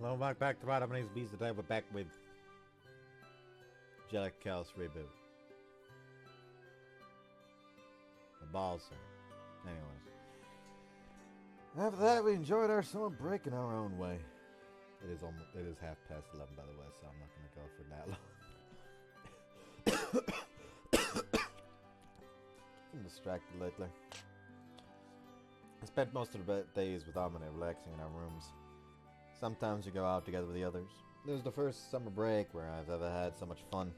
Hello, back to Ride Amane's Beast. Today we're back with Angelic Chaos Reboot. The balls are. Anyways. After that, we enjoyed our summer break in our own way. It is 11:30, by the way, so I'm not going to go for that long. I'm distracted lately. I spent most of the days with Amane relaxing in our rooms. Sometimes we go out together with the others. This is the first summer break where I've ever had so much fun.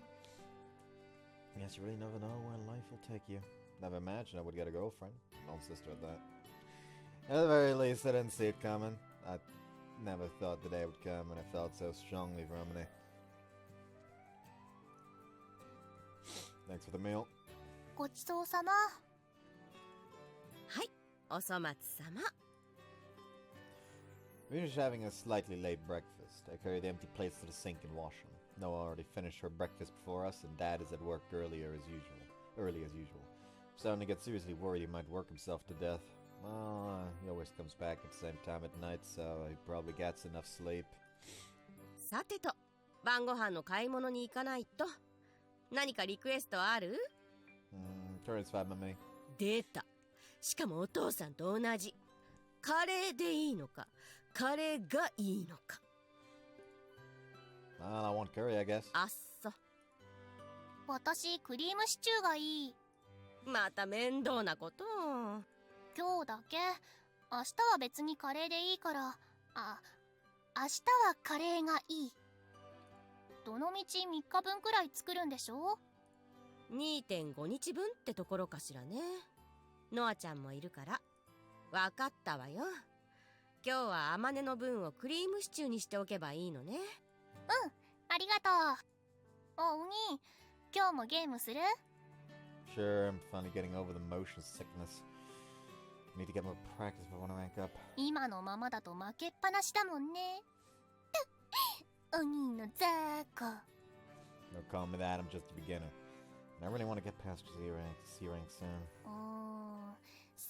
I guess you really never know where life will take you. Never imagined I would get a girlfriend. An old sister at that. At the very least, I didn't see it coming. I never thought the day would come when I felt so strongly for Amane. Thanks for the meal. ごちそうさま。はい、お粗末様。 We were just having a slightly late breakfast. I carried the empty plates to the sink and washed them. Noah already finished her breakfast before us, and Dad is at work early as usual. I'm starting to get seriously worried he might work himself to death. Well, he always comes back at the same time at night, so he probably gets enough sleep. さてと、晩ご飯の買い物に行かないと。何かリクエストある？ Curry's fine by me. 出た。しかもお父さんと同じ。カレーでいいのか、カレーがいいのか。Well, I want curry, I guess. あっそ。私、クリームシチューがいい。また面倒なこと。今日だけ。明日は別にカレーでいいから。明日はカレーがいい。どのみち3日分くらい作るんでしょ？ 2.5 日分ってところかしらね。ノアちゃんもいるから。わかったわよ。今日はアマネの分をクリームシチューにしておけばいいのね。ありがとう。お兄、今日もゲームする？ Sure, I'm finally getting over the motion sickness. Need to get more practice if I want to rank up. 今のままだと負けっぱなしだもんね。お兄のザーコ。 Don't call me that, I'm just a beginner. And I really want to get past C rank soon.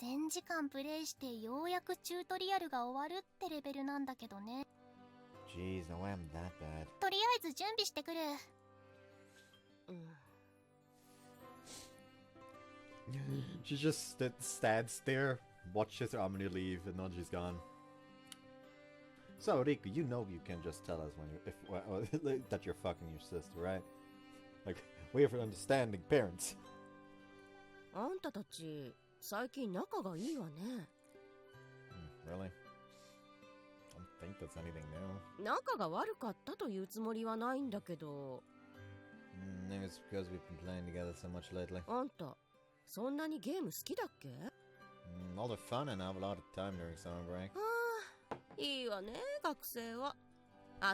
1000時間プレイしてようやくチュートリアルが終わるってレベルなんだけどね。 Jeez, no way I'm that bad. とりあえず準備してくる。She just stands there, watches her Amane leave, and then she's gone. So, Riku, you know you can just tell us when that you're fucking your sister, right? Like, we have understanding parents. あんたたち、最近仲がいいわね。Really? I don't think that's anything new. 仲が悪かったというつもりはないんだけど。Maybe it's because we've been playing together so much lately. あんた、そんなにゲーム好きだっけ？ All the fun and I have a lot of time during summer break. いいわね、学生は。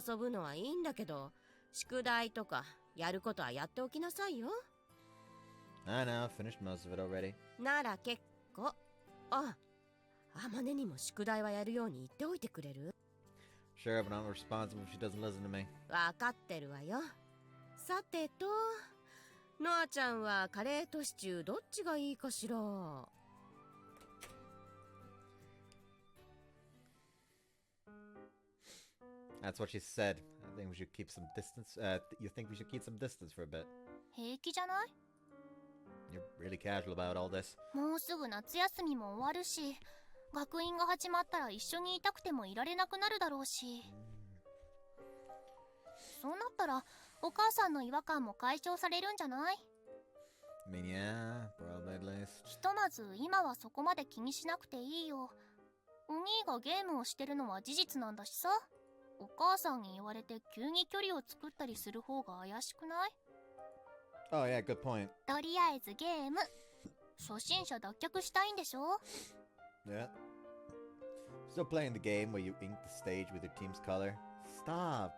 遊ぶのはいいんだけど、宿題とかやることはやっておきなさいよ。I know, finished most of it already. なら結構。あ、アマネにも宿題はやるように言っておいてくれる？ Sure, but I'm responsible if she doesn't listen to me. わかってるわよ。さてと、ノアちゃんはカレーとシチューどっちがいいかしら？ That's what she said. I think we should keep some distance. You think we should keep some distance for a bit? 平気じゃない？ You're really casual about all this. もうすぐ夏休みも終わるし、学院が始まったら一緒にいたくてもいられなくなるだろうし。そうなったら、お母さんの違和感も解消されるんじゃない？ I mean, yeah, probably at least. ひとまず今はそこまで気にしなくていいよ。お兄がゲームをしてるのは事実なんだしさ。お母さんに言われて急に距離を作ったりする方が怪しくない？ Oh, yeah, good point. とりあえずゲーム。初心者脱却したいんでしょ？ Yeah. Still playing the game where you ink the stage with your team's color? Stop.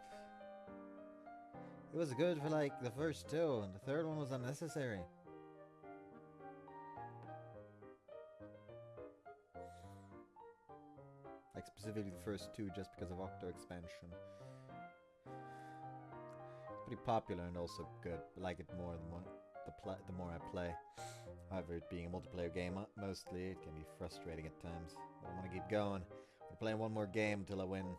It was good for like the first two, and the third one was unnecessary. Like specifically the first two just because of Octo expansion. Pretty popular and also good. I like it more the more I play. However, it being a multiplayer game mostly, it can be frustrating at times. But I want to keep going. I'm playing one more game until I win.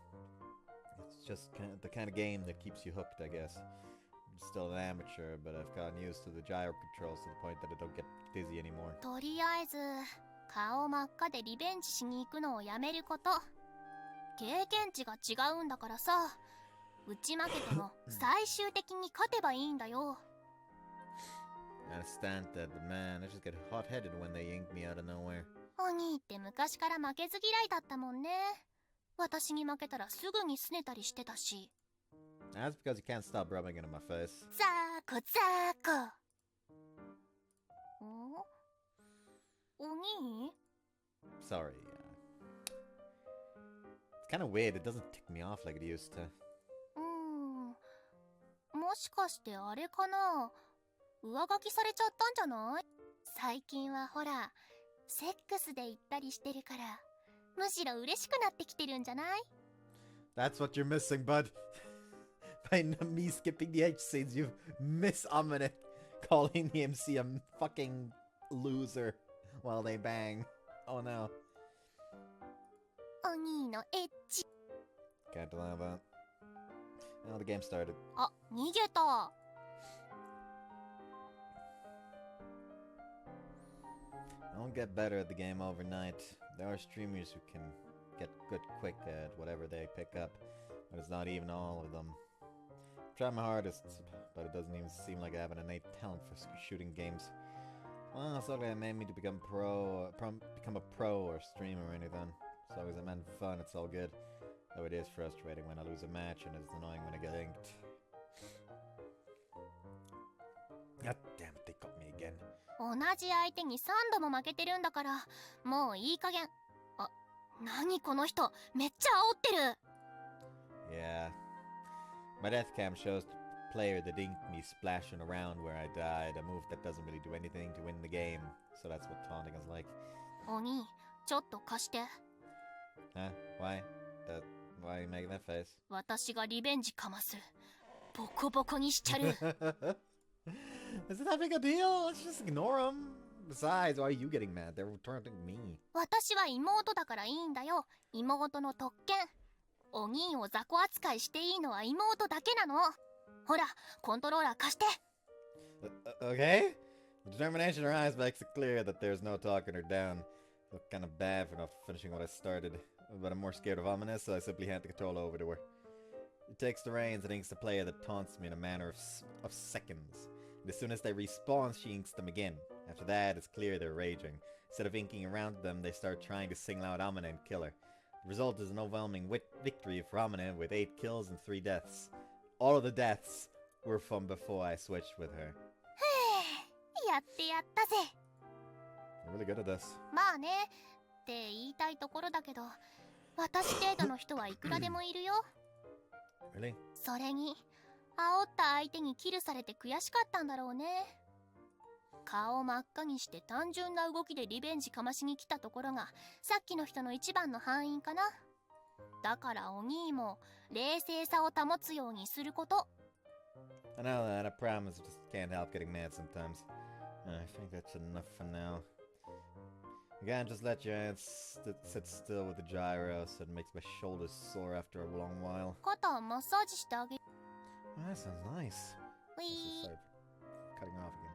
It's It's just the kind of game that keeps you hooked, I guess. I'm still an amateur, but I've gotten used to the gyro controls to the point that I don't get dizzy anymore. とりあえず顔真っ赤でリベンジしに行くのをやめること。経験値が違うんだからさ。打ち負けても最終的に勝てばいいんだよ。I understand that, but man, I just get hot-headed when they yank me out of nowhere. お兄って昔から負けず嫌いだったもんね。私に負けたらすぐに拗ねたりしてたし。That's because you can't stop rubbing it in my face. ザーコザーコ。お兄 Sorry. It's kind of weird. It doesn't tick me off like it used to. もしかしてあれかな、上書きされちゃったんじゃない？最近はほらセックスで行ったりしてるから、むしろ嬉しくなってきてるんじゃない？ That's what you're missing, bud. By me skipping the H scenes, you miss Amane calling the MC a fucking loser while they bang. Oh no. お兄のエッチ。 Can't allow that. Now the game started. あ、逃げた。I won't get better at the game overnight. There are streamers who can get good quick at whatever they pick up, but it's not even all of them. I'm trying my hardest, but it doesn't even seem like I have an innate talent for shooting games. Well, it's not like it made me to become become a pro or streamer or anything. As long as it meant fun, it's all good. Though it is frustrating when I lose a match, and it's annoying when I get inked. God damn it, they got me again. 同じ相手に3度も負けてるんだから、もういい加減。あ、何この人、めっちゃ煽ってる。Yeah. My death cam shows the player that inked me splashing around where I died, a move that doesn't really do anything to win the game. So that's what taunting is like. お兄、ちょっと貸して。Huh? Why? Why are you making that face? 私がリベンジかます。ボコボコにしちゃる。Is it that big a deal? Let's just ignore them. Besides, why are you getting mad? They're taunting me. 私は妹だからいいんだよ。妹の特権。お兄を雑魚扱いしていいのは妹だけなの。ほら、コントローラー貸して。Okay? The determination in her eyes makes it clear that there's no talking her down. I look kind of bad for not finishing what I started. But I'm more scared of Amane, so I simply hand the controller over to her. It takes the reins and inks the player that taunts me in a matter of seconds. And as soon as they respawn, she inks them again. After that, it's clear they're raging. Instead of inking around them, they start trying to single out Amane and kill her. The result is an overwhelming victory for Amane with 8 kills and 3 deaths. All of the deaths were from before I switched with her. やってやったぜ。 I'm really good at this. まあねって言いたいところだけど、私程度の人はいくらでもいるよ。Really? それに煽った相手にキルされて悔しかったんだろうね。顔真っ赤にして単純な動きでリベンジかましに来たところがさっきの人の一番の敗因かな。だからお兄も冷静さを保つようにすること。 I know that. I promise. I just can't help getting mad sometimes. I think that's enough for now. You can't just let your hands sit still with the gyro, so it makes my shoulders sore after a long while. 肩マッサージしてあげる。 Oh, that sounds nice. ういー。 Sorry, cutting off again.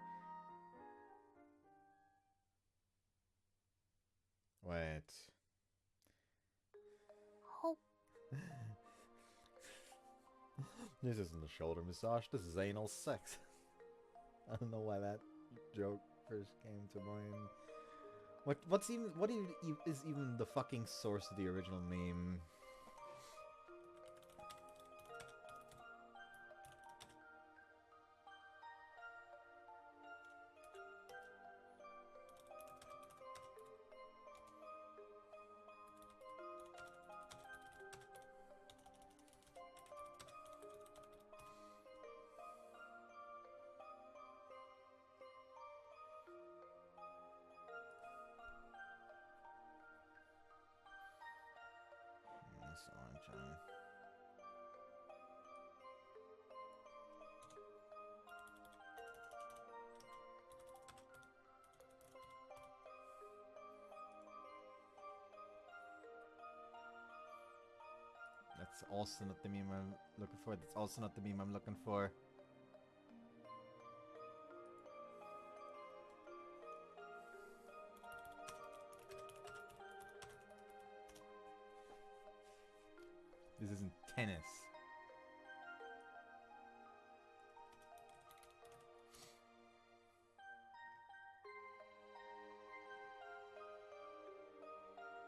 Wait. ほ。 This isn't a shoulder massage. This is anal sex. I don't know why that joke first came to mind. What is even the fucking source of the original meme? Let's That's also not the meme I'm looking for. That's also not the meme I'm looking for. This isn't tennis.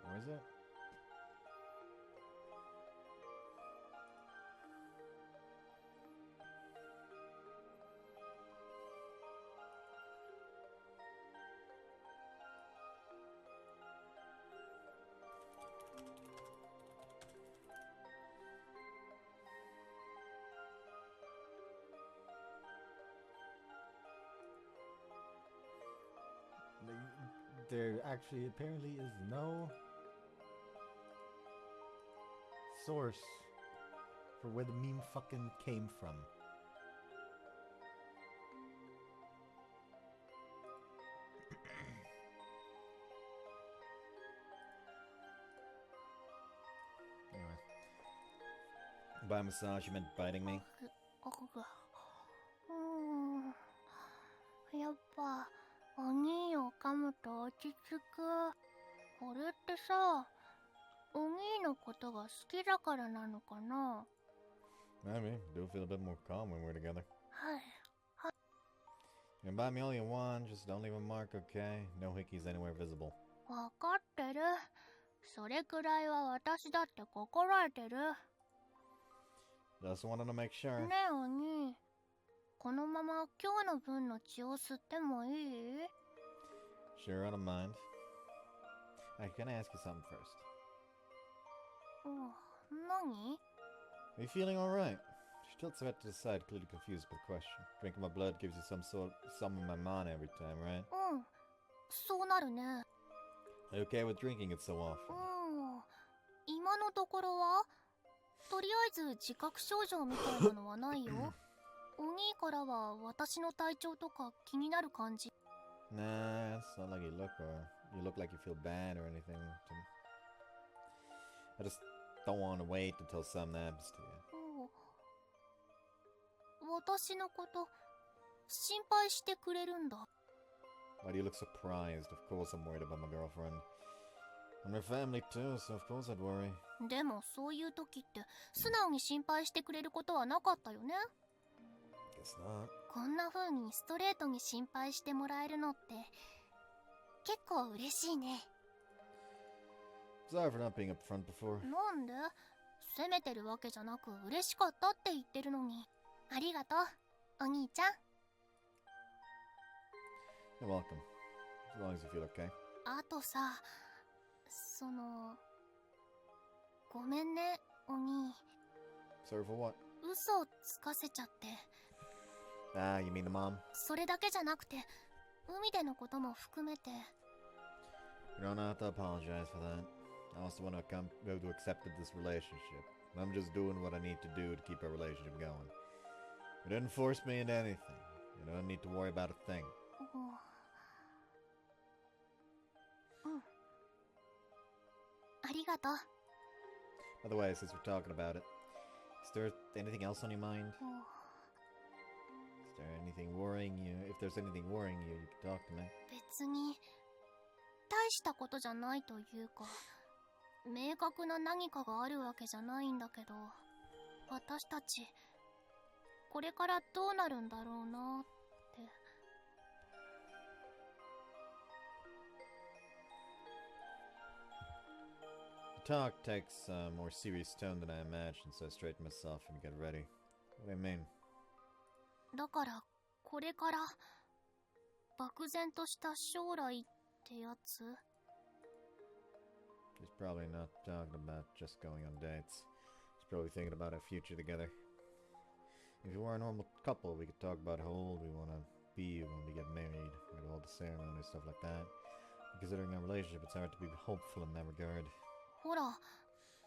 Where is it? There actually apparently is no source for where the meme fucking came from. Anyway. By massage, you meant biting me? やっぱお兄を噛むと落ち着く。これってさ、お兄のことが好きだからなのかな？ Maybe. Do feel a bit more calm when we're together. はい。 You can buy me all you want, just don't leave a mark, okay? No hickeys anywhere visible. わかってる。それくらいは私だって心得てる。 Just wanted to make sure. ねえお兄、このまま今日の分の血を吸ってもいい？ Sure, I don't mind. Can I ask you something first? 何？ Are you feeling alright? She tilts her head to the side, clearly confused by the question. Drinking my blood gives you some of my mana every time, right? そうなるね。 Are you okay with drinking it so often? 今のところはとりあえず自覚症状みたいなのはないよ。お兄からは私の体調とか気になる感じ。 Nah, it's not like you look like you feel bad or anything. I just don't want to wait until something happens to you. 私のこと心配してくれるんだ。 Why do you look surprised? Of course I'm worried about my girlfriend. I'm her family too, so of course I'd worry. でもそういう時って素直に心配してくれることはなかったよね。 Guess not. こんな風にストレートに心配してもらえるのって結構嬉しいね。 Sorry for not being up front before. なんで？責めてるわけじゃなく嬉しかったって言ってるのに。ありがとう、お兄ちゃん。 You're welcome. As long as you feel okay. あとさ、ごめんね、お兄。 Sorry for what? 嘘をつかせちゃって。 Ah, you mean the mom? それだけじゃなくて、海でのことも含めて。 You don't have to apologize for that. I was the one who accepted this relationship. I'm just doing what I need to do to keep our relationship going. You didn't force me into anything. You don't need to worry about a thing. ありがとう。 By the way, since we're talking about it, is there anything else on your mind? Is there anything worrying you? If there's anything worrying you, you can talk to me. 別に大したことじゃないというか、明確な何かがあるわけじゃないんだけど、私たちこれからどうなるんだろうなって。 The talk takes a more serious tone than I imagined, so I straighten myself and get ready. What do you mean? だからこれから漠然とした将来ってやつ？ He's probably not talking about just going on dates. He's probably thinking about our future together. If we were a normal couple, we could talk about how old we want to be when we get married, and all the ceremony, stuff like that. But considering our relationship, it's hard to be hopeful in that regard. ほら、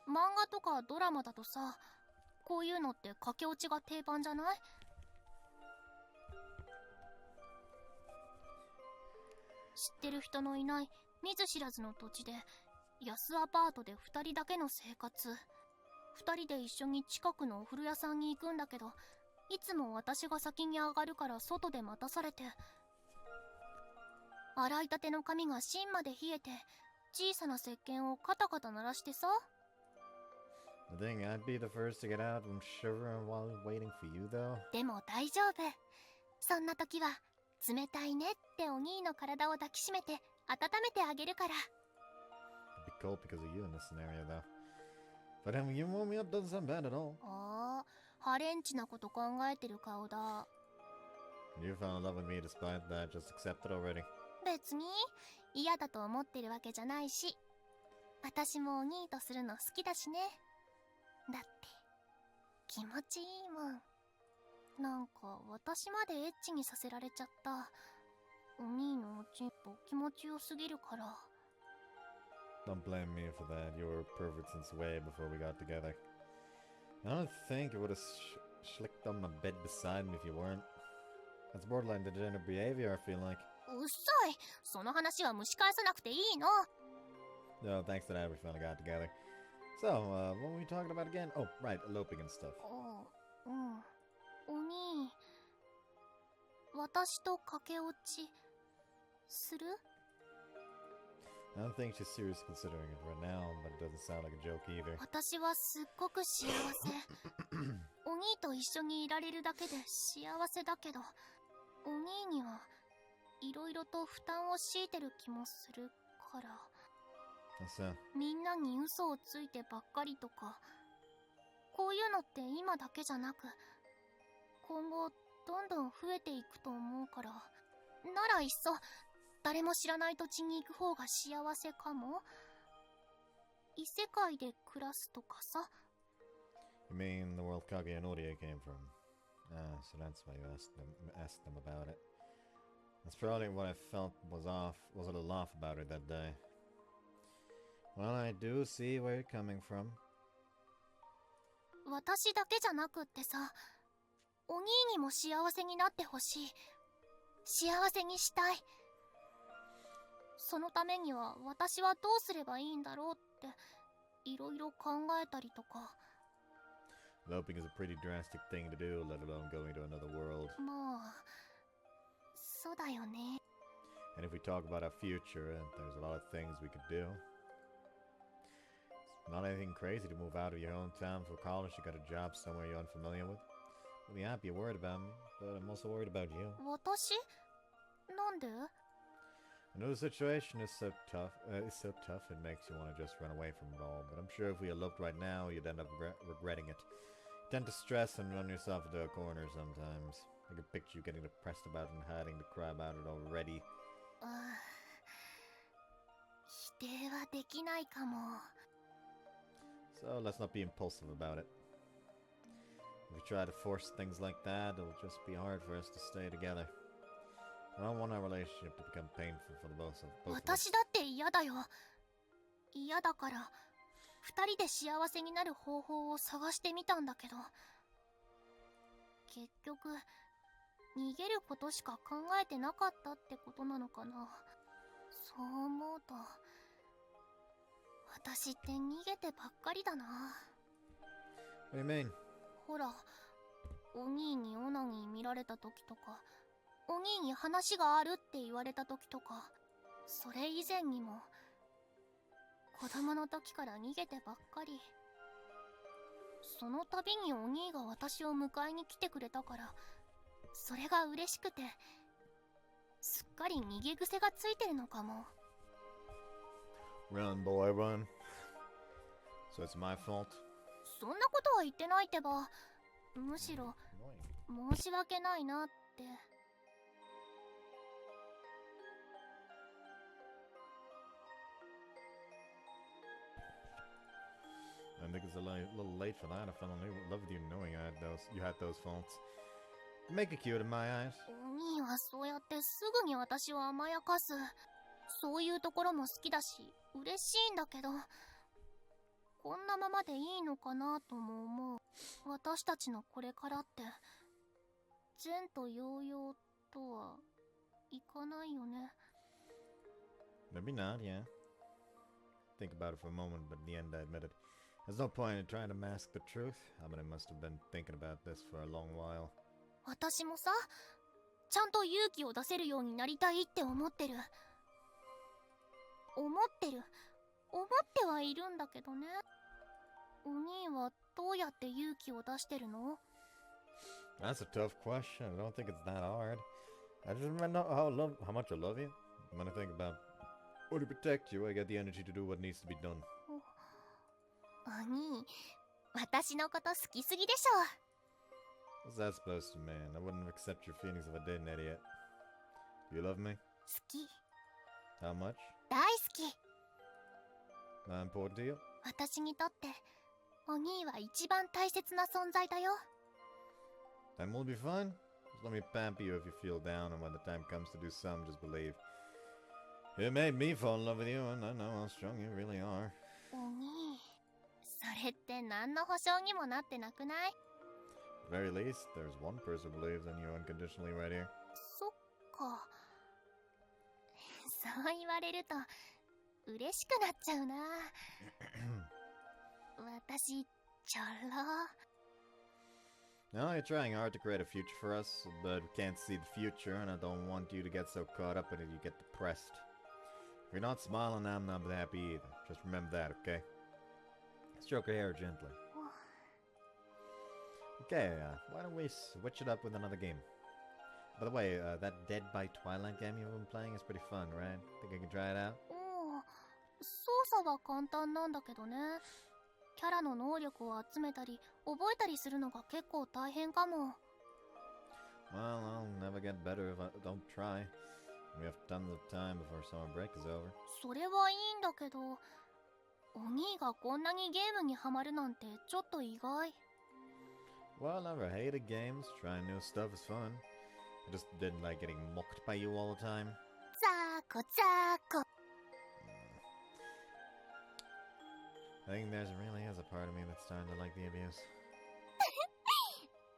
漫画とかドラマだとさ、こういうのって駆け落ちが定番じゃない？知ってる人のいない見ず知らずの土地で安アパートで2人だけの生活。2人で一緒に近くのお風呂屋さんに行くんだけど、いつも私が先に上がるから外で待たされて、洗いたての髪が芯まで冷えて、小さな石鹸をカタカタ鳴らしてさ。The thing, I'd be the first to get out and shivering while waiting for you, though. でも大丈夫。そんな時は冷たいねってお兄の体を抱きしめて温めてあげるから。It'd be cold because of you in this scenario, though. But having you warm me up doesn't sound bad at all. ああ、ハレンチなこと考えてる顔だ。You fell in love with me despite that. Just accept it already. 別に嫌だと思ってるわけじゃないし、私もお兄とするの好きだしね。だって気持ちいいもん。なんか私までエッチにさせられちゃった。お兄のおちんぽ気持ちよすぎるから。Don't blame me for that. You were a pervert since way before we got together. I don't think you would have schlicked on my bed beside me if you weren't. That's borderline degenerate behavior, I feel like. うっさい。その話は蒸し返さなくていいの。No, thanks to that we finally got together. So, what were we talking about again? Oh, right, eloping and stuff. うん。お兄、私と駆け落ちする？ I don't think she's seriously considering it right now, but it doesn't sound like a joke either. 私はすっごく幸せ。お兄と一緒にいられるだけで幸せだけど、お兄にはいろいろと負担を強いてる気もするから。So, みんなに嘘をついてばっかりとか、こういうのって今だけじゃなく、今後どんどん増えていくと思うから、ならいっそ誰も知らない土地に行く方が幸せかも。異世界で暮らすとかさ。you mean the world Kage and Orie came from? Ah, so that's why you asked them about it. That's probably what I felt was a little off about it that day. Well, I do see where you're coming from. 私だけじゃなくってさ、お兄にも幸せになってほしい。幸せにしたい。そのためには私はどうすればいいんだろうっていろいろ考えたりとか。Eloping is a pretty drastic thing to do, let alone going to another world. まあ、そうだよね。 And if we talk about our future, there's a lot of things we could do. It's not anything crazy to move out of your hometown for college. You got a job somewhere you're unfamiliar with. Really happy you're worried about me, but I'm also worried about you. 私？なんで？ I know the situation is so tough. It's so tough it makes you want to just run away from it all. But I'm sure if we eloped right now, you'd end up regretting it. You tend to stress and run yourself into a corner sometimes. I can picture you getting depressed about it and hiding to cry about it already. 否定はできないかも。 So let's not be impulsive about it. If we try to force things like that, it'll just be hard for us to stay together. I don't want our relationship to become painful for the both of us. 私だって嫌だよ。嫌だから二人で幸せになる方法を探してみたんだけど、結局逃げることしか考えてなかったってことなのかな。そう思うと私って逃げてばっかりだな。 What do you mean? ほら、お兄にオナニー見られた時とか、お兄に話があるって言われた時とか、それ以前にも子供の時から逃げてばっかり。その度にお兄が私を迎えに来てくれたから、それが嬉しくてすっかり逃げ癖がついてるのかも。 Run, boy, run. So it's my fault? そんなことは言ってないってば。むしろ申し訳ないなって。 I think it's a little late for that. I fell in love with you knowing you had those faults. Make it cute in my eyes. お兄はそうやってすぐに私を甘やかす。そういうところも好きだし嬉しいんだけど、こんなままでいいのかなとも思う。私たちのこれからって前途洋々とはいかないよね。 Maybe not, yeah. Think about it for a moment, but in the end I admitted. There's no point in trying to mask the truth. Amane must have been thinking about this for a long while. 私もさ、ちゃんと勇気を出せるようになりたいって思ってる。思ってはいるんだけどね。お兄はどうやって勇気を出してるの？ That's a tough question. I don't think it's that hard. I just remember how much I love you. When I think about how to protect you, I get the energy to do what needs to be done. お兄、私のこと好きすぎでしょ。 What's that supposed to mean? I wouldn't accept your feelings if I didn't, idiot. You love me? 好き。 How much? 大好き。 Not important to you? 私にとってお兄は一番大切な存在だよ。 Then we'll be fine. Just let me pamper you if you feel down, and when the time comes to do something, just believe. It made me fall in love with you, and I know how strong you really are. お兄、それって何の保証にもなってなくない？ At the very least, there's one person who believes in you unconditionally right here. そっか。そう言われると嬉しくなっちゃうな。私、ちょろ。 No, you're trying hard to create a future for us, but we can't see the future, and I don't want you to get so caught up in it you get depressed. If you're not smiling, I'm not happy either. Just remember that, okay? Stroke her hair gently. Okay, why don't we switch it up with another game? By the way, that Dead by Twilight game you've been playing is pretty fun, right? Think I can try it out? うん、操作は簡単なんだけどね。キャラの能力を集めたり覚えたりするのが結構大変かも。 Well, I'll never get better if I don't try. We have tons of time before summer break is over. それはいいんだけど、お兄がこんなにゲームにハマるなんてちょっと意外。 Well, I never hated games. Trying new stuff is fun. I just didn't like getting mocked by you all the time. ザーコザーコ。 I think there really is a part of me that's starting to like the abuse.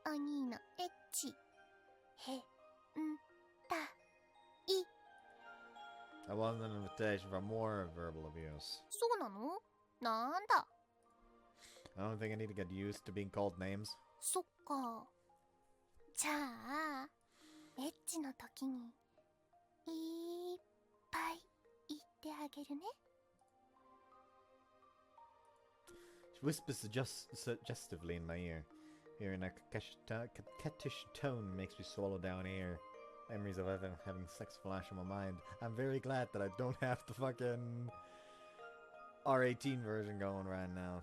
お兄のエッチ。へんたい。 I want an invitation for more verbal abuse. そうなの？なんだ。 I don't think I need to get used to being called names. そっか。じゃあ、エッチの時にいっぱい言ってあげるね。 She whispers suggestively in my ear. Hearing a coquettish tone makes me swallow down air. Memories of having sex flash in my mind. I'm very glad that I don't have the fucking R18 version going right now.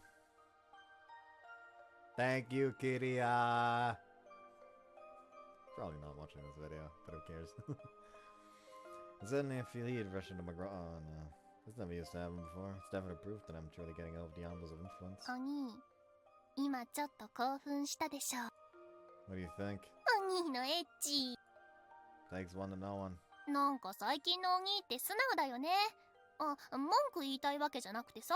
Thank you, Kitty. Probably not watching this video, but who cares? And suddenly I feel heat rush into my oh no. This never used to happen before. It's definitely proof that I'm truly getting over the ambos of influence. お兄、今ちょっと興奮したでしょ。 What do you think? お兄のエッチ。 Takes one to know one. なんか最近のお兄って素直だよね。あ、文句言いたいわけじゃなくてさ。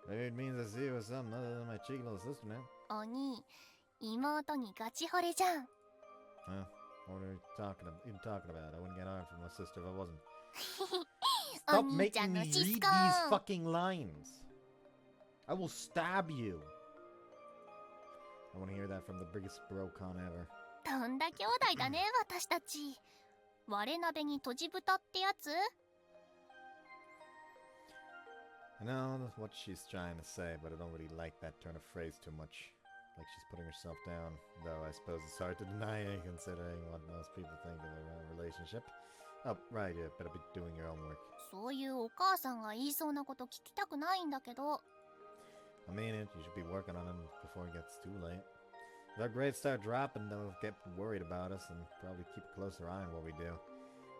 Maybe it means I see you with something other than my cheeky little sister now. お兄、妹にガチ惚れじゃん。Huh? What are you even talking about? I wouldn't get hard for my sister if I wasn't. お Stop 兄ちゃ making ん me のシ read スコ these ン。 fucking lines. I will stab you. I want to hear that from the biggest bro-con ever. とんだ兄弟だね、私たち。割れ鍋にとじ豚ってやつ？ I know what she's trying to say, but I don't really like that turn of phrase too much. Like she's putting herself down, though I suppose it's hard to deny it considering what most people think of their relationship. Oh, right, you better be doing your own work. そういうお母さんが言いそうなこと聞きたくないんだけど。 I mean it, you should be working on it before it gets too late. If our grades start dropping, they'll get worried about us and probably keep a closer eye on what we do.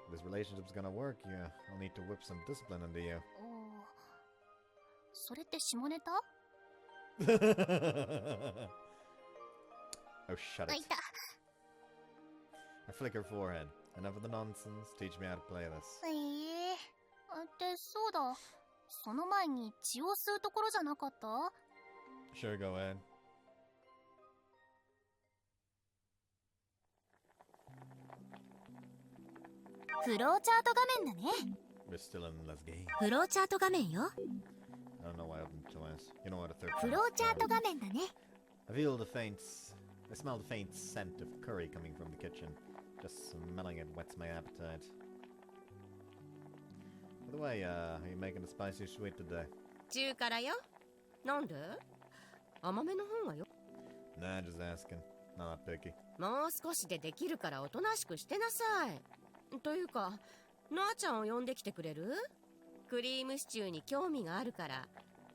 If this relationship's gonna work, I'll need to whip some discipline into you. おー、それって下ネタ？ Oh, shut あ、 it. いた。 I flick her forehead. Enough of the nonsense. Teach me how to play this. ってそうだ。その前に血を吸うところじゃなかった？ Sure, go ahead. フローチャート画面だね。 We're still in this game. フローチャート画面よ。 I don't know why I opened spatulas. You know what a third フローチャート画面だね。 I smell the faint scent of curry coming from the kitchen. Just smelling it whets my appetite. By the way, are you making a spicy sweet today? 中辛よ。なんで？甘めの方がよ。Nah, just asking. Not picky. もう少しでできるからおとなしくしてなさい。というか、ノアちゃんを呼んできてくれる？クリームシチューに興味があるから、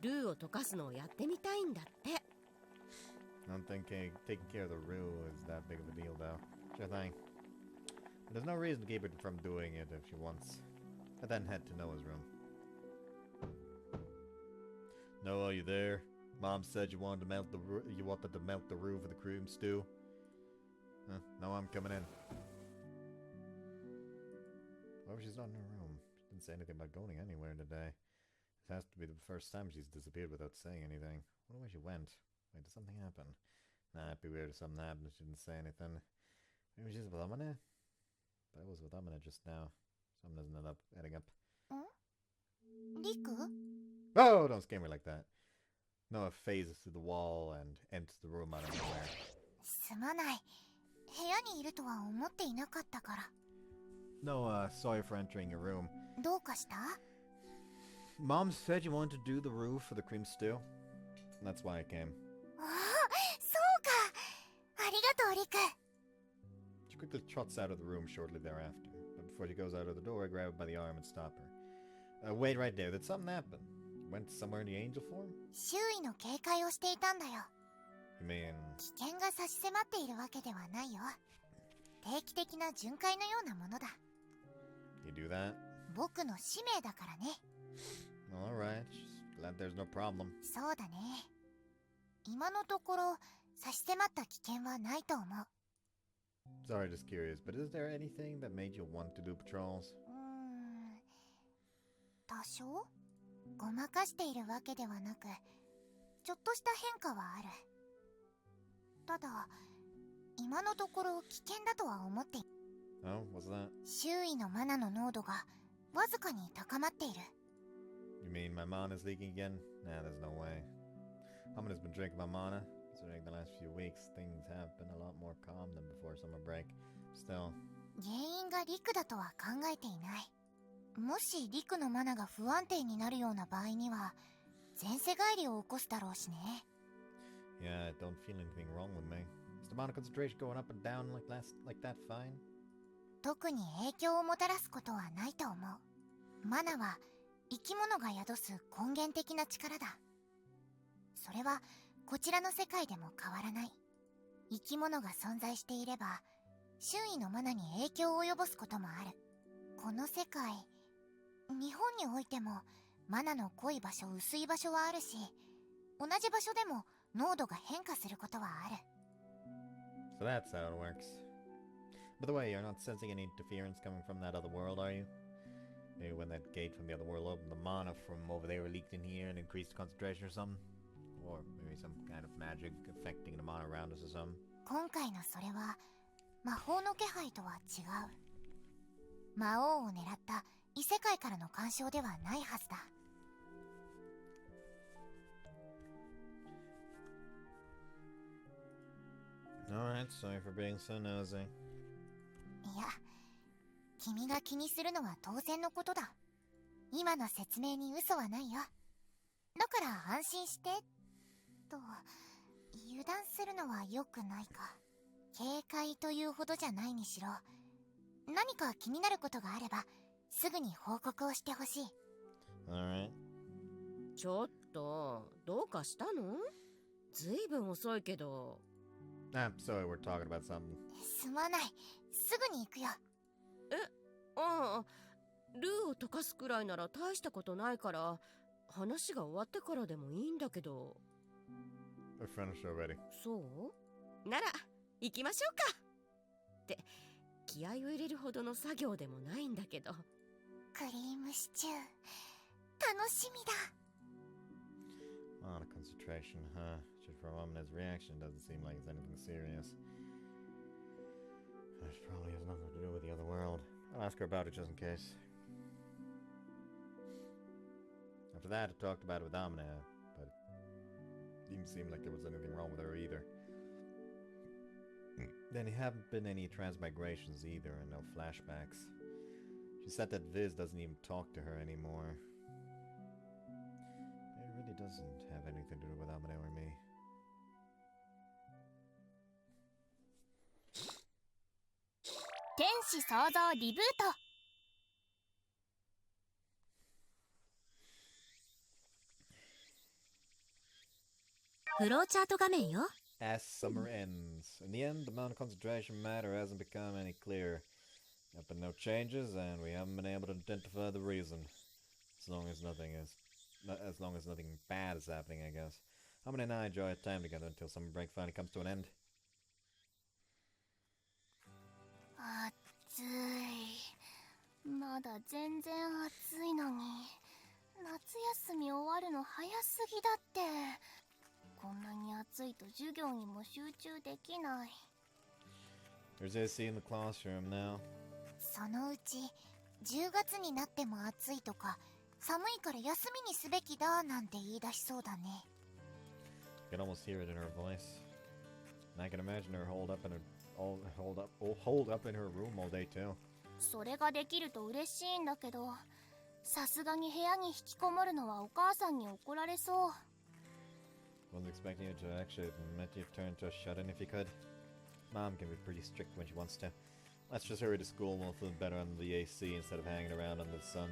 ルーを溶かすのをやってみたいんだって。I don't think taking care of the roux is that big of a deal, though. Sure thing. There's no reason to keep her from doing it if she wants. I then head to Noah's room. Noah, you there? Mom said you wanted to melt the roux for the cream stew. No, I'm coming in. Well, she's not in her room. She didn't say anything about going anywhere today. This has to be the first time she's disappeared without saying anything. I wonder where she went. Wait, did something happen? Nah, it'd be weird if something happened and she didn't say anything. Maybe she's with Amane? But I was with Amane just now. Something doesn't end up adding up. リク？ Oh, don't scare me like that. Noah phases through the wall and enters the room out of nowhere. すまない。部屋にいるとは思っていなかったから。 No, sorry for entering your room. どうかした？ Mom said you wanted to do the roux for the cream stew. That's why I came. ああ、そうか。ありがとう、リク。 She quickly trots out of the room shortly thereafter. But before she goes out of the door, I grab her by the arm and stop her. Wait right there. Did something happen? You went somewhere in the angel form? 周囲の警戒をしていたんだよ。 You mean... 危険が差し迫っているわけではないよ。定期的な巡回のようなものだ。 You do that? 僕の使命だからね。 Alright. Glad there's no problem. そうだね。今のところ差し迫った危険はないと思う。 Sorry, just curious, but is there anything that made you want to do patrols? 多少ごまかしているわけではなく、ちょっとした変化はある。ただ、今のところ危険だとは思っている。 Oh, what's that? 周囲のマナの濃度がわずかに高まっている。 You mean my mana is leaking again? Nah, there's no way. Amana's been drinking my mana. Considering the last few weeks, things have been a lot more calm than before summer break. Still. 原因がリクだとは考えていない。もしリクのマナが不安定になるような場合には、前世返りを起こすだろうしね。 Yeah, I don't feel anything wrong with me. Is the mana concentration going up and down like that fine? 特に影響をもたらすことはないと思う。マナは生き物が宿す根源的な力だ。それはこちらの世界でも変わらない。生き物が存在していれば、周囲のマナに影響を及ぼすこともある。この世界、日本においてもマナの濃い場所薄い場所はあるし、同じ場所でも濃度が変化することはある。 So that's how it works. By the way, you're not sensing any interference coming from that other world, are you? Maybe when that gate from the other world opened, the mana from over there leaked in here and increased the concentration or something? Or maybe some kind of magic affecting the mana around us or something? 今回のそれは魔法の気配とは違う。魔王を狙った異世界からの干渉ではないはずだ。 Alright, sorry for being so nosy. いや、君が気にするのは当然のことだ。今の説明に嘘はないよ。だから安心して、と、油断するのは良くないか。警戒というほどじゃないにしろ、何か気になることがあれば、すぐに報告をしてほしい。Alright. ちょっと、どうかしたの？ずいぶん遅いけど。I'm sorry, we're talking about something. すまない。すぐに行くよ。ああ、ルーを溶かすくらいなら大したことないから、話が終わってからでもいいんだけど。We're finished already. そうなら、行きましょうか。って、気合を入れるほどの作業でもないんだけど。クリームシチュー、楽しみだ。Mana concentration, huh? Just from Amane's reaction, it doesn't seem like it's anything serious. This probably has nothing to do with the other world. I'll ask her about it just in case. After that, I talked about it with Amane, but even seem like there was anything wrong with her either. Then there haven't been any transmigrations either, and no flashbacks. She said that Viz doesn't even talk to her anymore. It really doesn't have anything to do with Amane or me. 天使創造リブート。フローチャート画面よ。 As summer ends. In the end, the amount of concentration matter hasn't become any clearer. There have been no changes, and we haven't been able to identify the reason. As long as nothing bad is happening, I guess. Amane and I enjoy our time together until summer break finally comes to an end. 暑い。まだ全然暑いのに。夏休み終わるの早すぎだって。こんなに暑いと授業にも集中できない。There's AC in the classroom now. そのうち10月になっても暑いとか寒いから休みにすべきだなんて言い出しそうだね。You can almost hear it in her voice. And I can imagine her holed up in her room all day too. それができると嬉しいんだけど、さすがに部屋に引きこもるのはお母さんに怒られそう。Wasn't expecting you to actually admit you've turned to a shut-in if you could. Mom can be pretty strict when she wants to. Let's just hurry to school and we'll feel better under the AC instead of hanging around under the sun.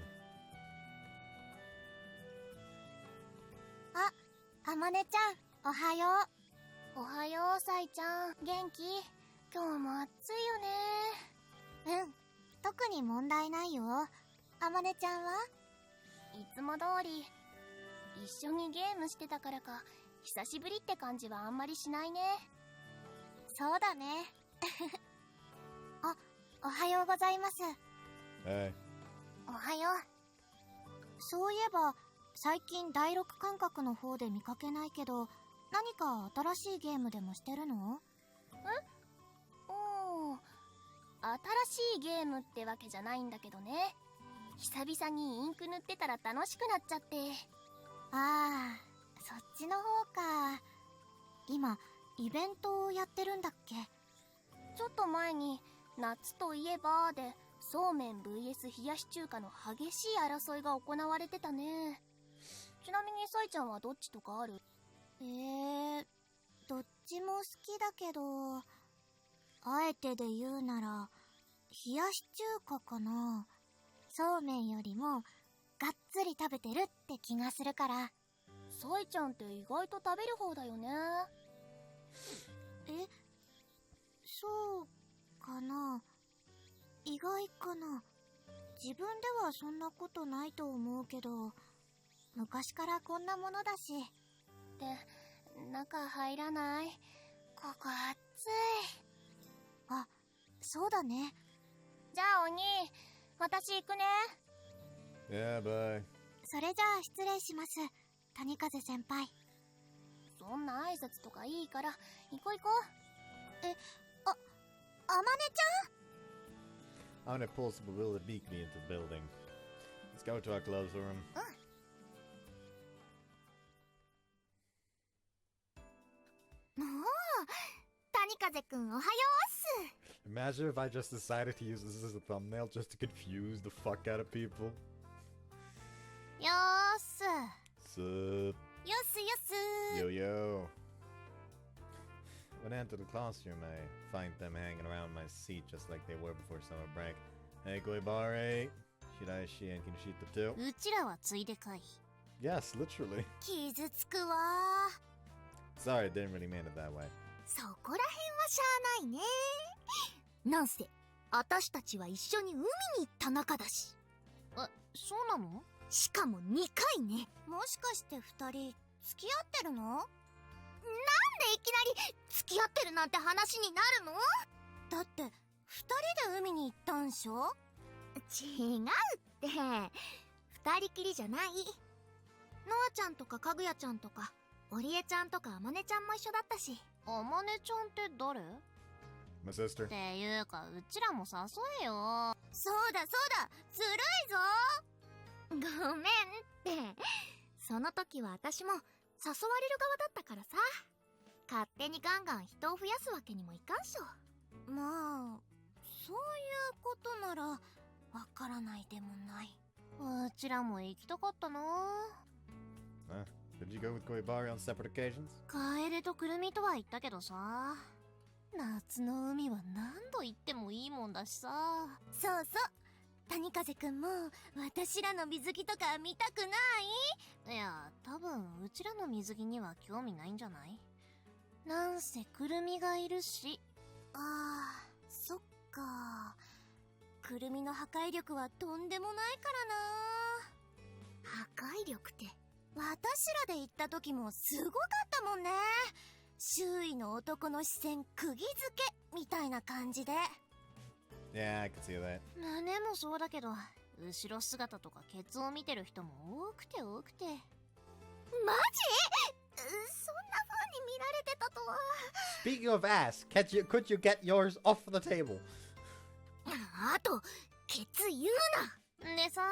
あ、あまねちゃん、おはよう。おはよう、さいちゃん。元気？今日も暑いよね。うん、特に問題ないよ。あまねちゃんは？いつも通り。一緒にゲームしてたからか、久しぶりって感じはあんまりしないね。そうだね。あ、おはようございます。Hey. おはよう。そういえば、最近第六感覚の方で見かけないけど、何か新しいゲームでもしてるの？新しいゲームってわけじゃないんだけどね。久々にインク塗ってたら楽しくなっちゃって。ああ、そっちの方か。今、イベントをやってるんだっけ？ちょっと前に、夏といえばで、そうめん vs 冷やし中華の激しい争いが行われてたね。ちなみにさいちゃんはどっちとかある？どっちも好きだけど、あえてで言うなら、冷やし中華かな。そうめんよりも、がっつり食べてるって気がするから。さいちゃんって意外と食べる方だよね。そうかな。意外かな。自分ではそんなことないと思うけど、昔からこんなものだし。って中入らない？ここ暑い。あ、そうだね。じゃあお兄、私行くね。Yeah, bye. それじゃあ失礼します、谷風先輩。そんな挨拶とかいいから、行こう行こう。あまねちゃん。 Amane pulls the bewildered Beaky into the building. Let's go to our clothes room. もう、谷風くんおはようっす。Imagine if I just decided to use this as a thumbnail just to confuse the fuck out of people. よーっす。Sup? よっすよっす。 Yo yo. When I enter the classroom, I find them hanging around my seat just like they were before summer break. Hey, Goibare. Shiraishi and Kinoshita too? うちらはついでかい。 Yes, literally. 傷つくわー。 Sorry, I didn't really mean it that way. そこらへんはしゃあないね。なんせ、あたしたちは一緒に海に行った仲だし。そうなの？しかも2回ね。もしかして2人、付き合ってるの？なんでいきなり、付き合ってるなんて話になるの？だって、2人で海に行ったんしょ？違うって。2人きりじゃない。ノアちゃんとかかぐやちゃんとか、オリエちゃんとかあまねちゃんも一緒だったし。あまねちゃんって誰？ My sister. っていうか、うちらも誘えよ。そうだそうだ、ずるいぞ。ごめんって。その時は私も誘われる側だったからさ。勝手にガンガン人を増やすわけにもいかんしょ。まあ、そういうことならわからないでもない。うちらも行きたかったな。Did you go with Barbarian on separate occasions? 楓とくるみとは言ったけどさ、夏の海は何度行ってもいいもんだしさ。そうそう、谷風くんも私らの水着とか見たくない？いや、多分うちらの水着には興味ないんじゃない？なんせくるみがいるし。ああ、そっか。くるみの破壊力はとんでもないからな。破壊力って、私らで行った時もすごかったもんね。周囲の男の視線釘付けみたいな感じで。Yeah, I can see that. 胸もそうだけど、後ろ姿とかケツを見てる人も多くて。マジ？そんな風に見られてたとは。Speaking of ass, could you get yours off the table? あと、ケツ言うな。でさ、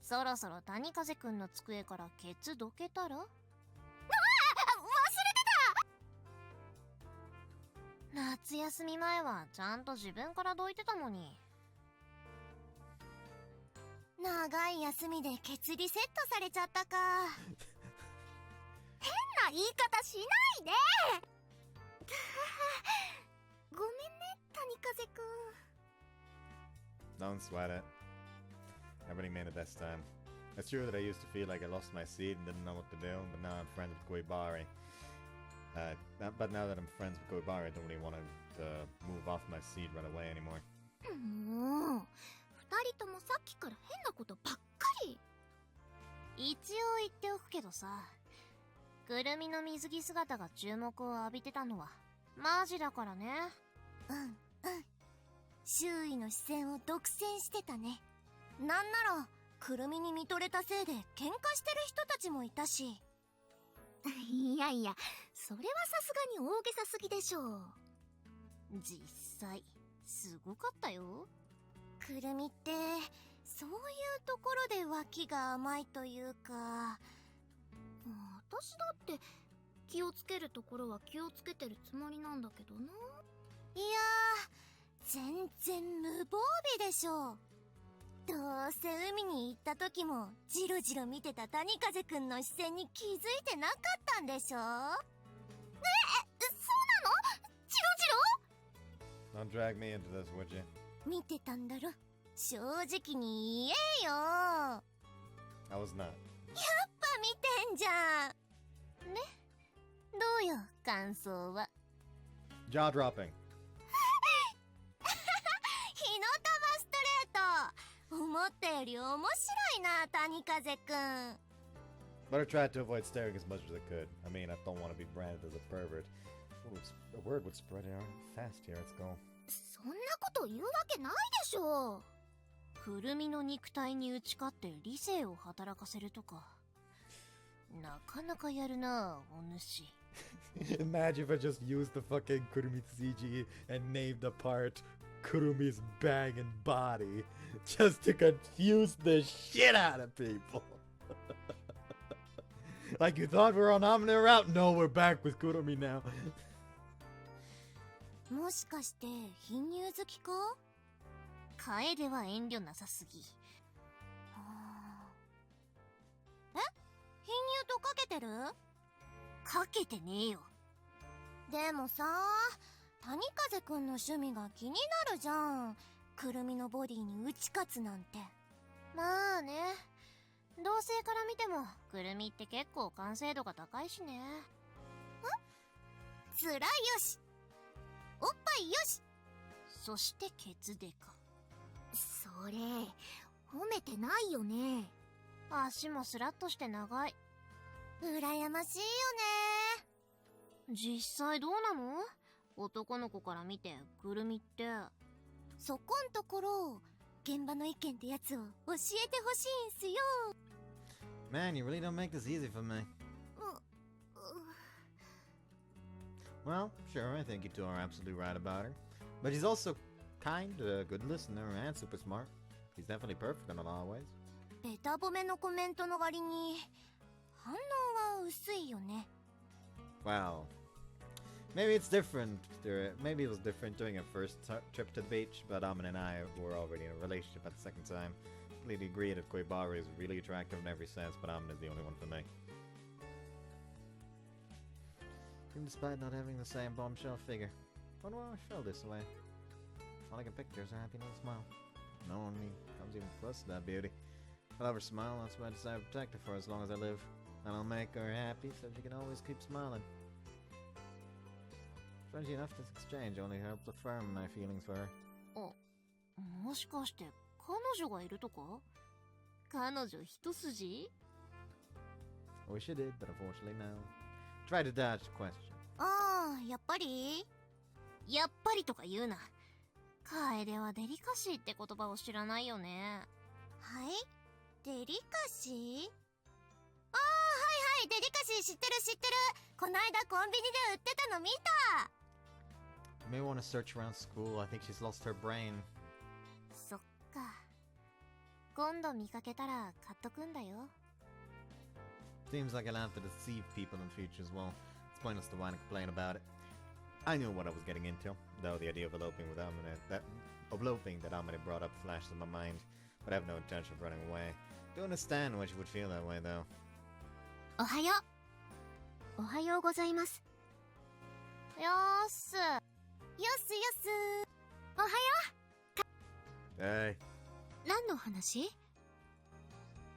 そろそろ谷風くんの机からケツどけたら？忘れてた！夏休み前はちゃんと自分からどいてたのに。長い休みでケツリセットされちゃったか。変な言い方しないで。ごめんね、谷風くん。Don't sweat it. I really made it this time. It's true that I used to feel like I lost my seat and didn't know what to do, but now I'm friends with Koibari. But now that I'm friends with Koibari, I don't really want to move off my seat right away anymore. もう、二人ともさっきから変なことばっかり。一応言っておくけどさ、くるみの水着姿が注目を浴びてたのはマジだからね。周囲の視線を独占してたね。なんならくるみに見とれたせいで喧嘩してる人たちもいたし。いや、それはさすがに大げさすぎでしょう。実際すごかったよ。くるみってそういうところで脇が甘いというか、私だって気をつけるところは気をつけてるつもりなんだけどな。いやー、全然無防備でしょ。どうせ海に行った時もジロジロ見てた谷風くんの視線に気づいてなかったんでしょ。そうなの？ジロジロ？ Don't drag me into this, would you? 見てたんだろ。正直に言えよ。 I was not. やっぱ見てんじゃんね。どうよ、感想は。 Jaw dropping. 火の玉ストレート。思ったより面白いな、谷風くん。 But I tried to avoid staring as much as I could. I mean, I don't want to be branded as a pervert. Ooh, a word would spread out fast here. Let's go. そんなこと言うわけないでしょ。くるみの肉体に打ち勝って理性を働かせるとか、なかなかやるな、お主。Imagine if I just used the fucking Kurumi CG and named the part Kurumi's banging body just to confuse the shit out of people. Like you thought we were on Amane-Route? No, we're back with Kurumi now. もしかして貧乳好きか？楓は遠慮なさすぎ。貧乳とかけてる？かけてねえよ。でもさ、谷風くんの趣味が気になるじゃん。くるみのボディに打ち勝つなんて。まあね、同性から見てもくるみって結構完成度が高いしね。つらいよし、おっぱいよし、そしてケツデカ。それ褒めてないよね。足もスラッとして長い。羨ましいよね。実際どうなの？男の子から見てくるみって。そこんところ現場の意見ってやつを教えてほしいんすよ。 Man, you really don't make this easy for me. Well, sure, I think you two are absolutely right about her. But she's also kind, a good listener, and super smart. She's definitely perfect in a lot of ways. ベタ褒めのコメントの割に反応は薄いよね。 Wow. Maybe it's different. Maybe it was different doing a first trip to the beach, but Amane and I were already in a relationship at the second time. Completely agree that Koibara is really attractive in every sense, but Amane is the only one for me. Even despite not having the same bombshell figure. Wonder why I felt this way. All I can picture is a happy little smile. No one comes even close to that beauty. I love her smile, that's why I decided to protect her for as long as I live. And I'll make her happy so she can always keep smiling. Strangely enough, this exchange only helped affirm my feelings for her. もしかして彼女がいるとか？彼女一筋？ I wish I did, but unfortunately no. Try to dodge the question. ああ、やっぱり？やっぱりとか言うな。楓はデリカシーって言葉を知らないよね。はい？デリカシー？ああ、はいはい、デリカシー知ってる知ってる。こないだコンビニで売ってたの見た。You may want to search around school. I think she's lost her brain. そっか。今度見かけたら買っとくんだよ。Seems like I'll have to deceive people in the future as well. It's pointless to whine and complain about it. I knew what I was getting into, though the idea of eloping that Amane brought up flashed in my mind, but I have no intention of running away. Do understand why she would feel that way, though. おはよう。おはようございます。よーす。よすよす。おはよう。Hey. 何の話？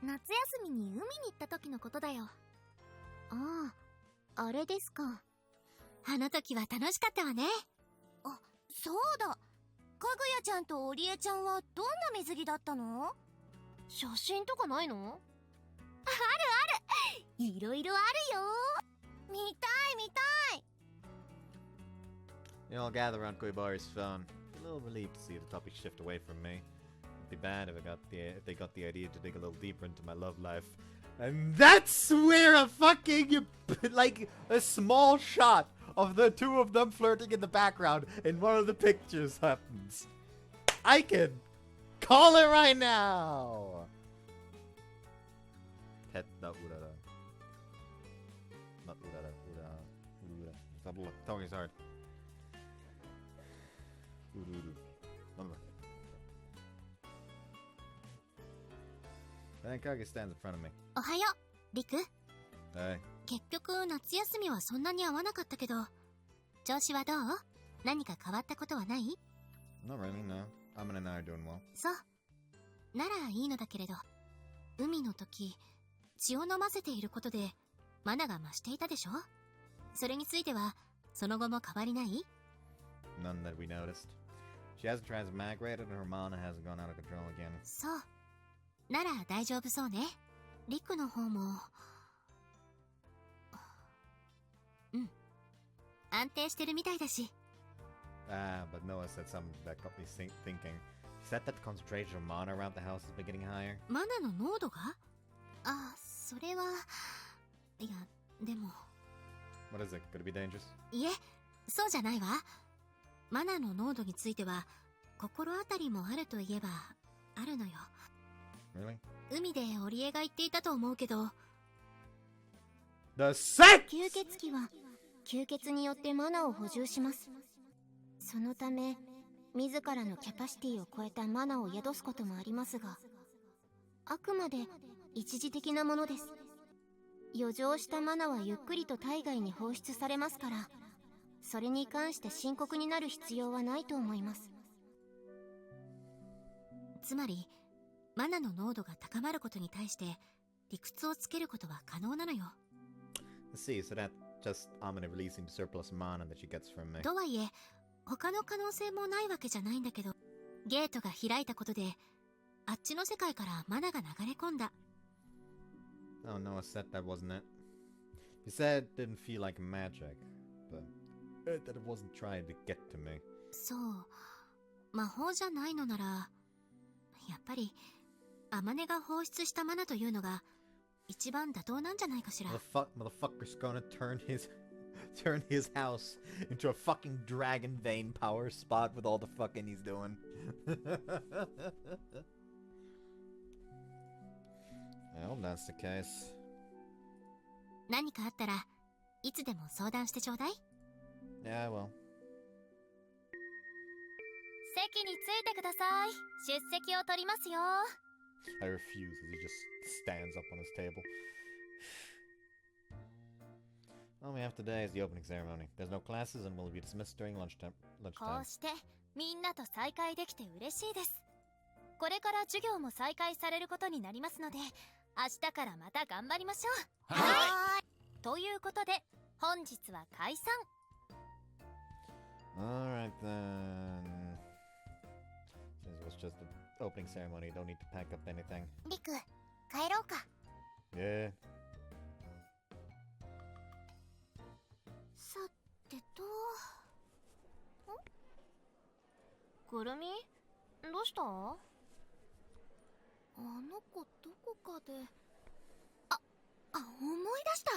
夏休みに海に行った時のことだよ。ああ、あれですか。あの時は楽しかったわね。あ、そうだ。かぐやちゃんとオリエちゃんはどんな水着だったの？写真とかないの？あるある。いろいろあるよ。見たい見たい。You all gather around Koibari's phone. A little relieved to see the topic shift away from me. It'd be bad if they got the idea to dig a little deeper into my love life. And that's where a fucking, like, a small shot of the two of them flirting in the background in one of the pictures happens. I can call it right now! Pet not urara. Not urara. Urara. Double. Talking is hard. Ururu. Then Kage stands in front of me. おはよう、リク。Hey. 結局夏休みはそんなに合わなかったけど、調子はどう？何か変わったことはない？ Not really, no. Amane and I are doing well. そう。ならいいのだけれど、海の時、血を飲ませていることで、マナが増していたでしょ？それについては、その後も変わりない？ None that we noticed. She hasn't transmigrated and her mana hasn't gone out of control again. そう。なら大丈夫そうね。リクの方も。うん。安定してるみたいだし。Ah, but Noah said something that got me thinking. She said that the concentration of mana around the house has been getting higher. マナの濃度が？あ、それは。いや、でも。What is it? Could it be dangerous? いえ、そうじゃないわ。マナの濃度については、心当たりもあるといえば、あるのよ。Really? 海でオリエが言っていたと思うけど、 The sex! 吸血鬼は吸血によってマナを補充します。そのため自らのキャパシティを超えたマナを宿すこともありますが、あくまで一時的なものです。余剰したマナはゆっくりと体外に放出されますから、それに関して深刻になる必要はないと思います。つまりマナの濃度が高まることに対して理屈をつけることは可能なのよ。Let's see, so that's just Amane releasing the surplus mana that she gets from me. とはいえ、他の可能性もないわけじゃないんだけど、ゲートが開いたことで、あっちの世界からマナが流れ込んだ。Oh, Noah said that, wasn't it? He said it didn't feel like magic, but that it wasn't trying to get to me. そう、魔法じゃないのなら、やっぱり、アマネが放出したマナというのが、一番妥当なんじゃないかしら。Motherfucker's gonna turn his house into a fucking dragon vein power spot with all the fucking he's doing. I hope that's the case. 何かあったらいつでも相談してちょうだい。 Yeah, well. 席についてください。出席を取りますよ。 I refuse as he just stands up on his table. All we have today is the opening ceremony. There's no classes and we'll be dismissed during lunchtime. こうしてみんなと再会できて嬉しいです。これから授業も再開されることになりますので、明日からまた頑張りましょう。はーい。ということで本日は解散。 Alright then. Since it was just the opening ceremony, don't need to pack up anything. リク、帰ろうか。 Yeah. さてと。くるみ、どうした？あの子どこかで。思い出した。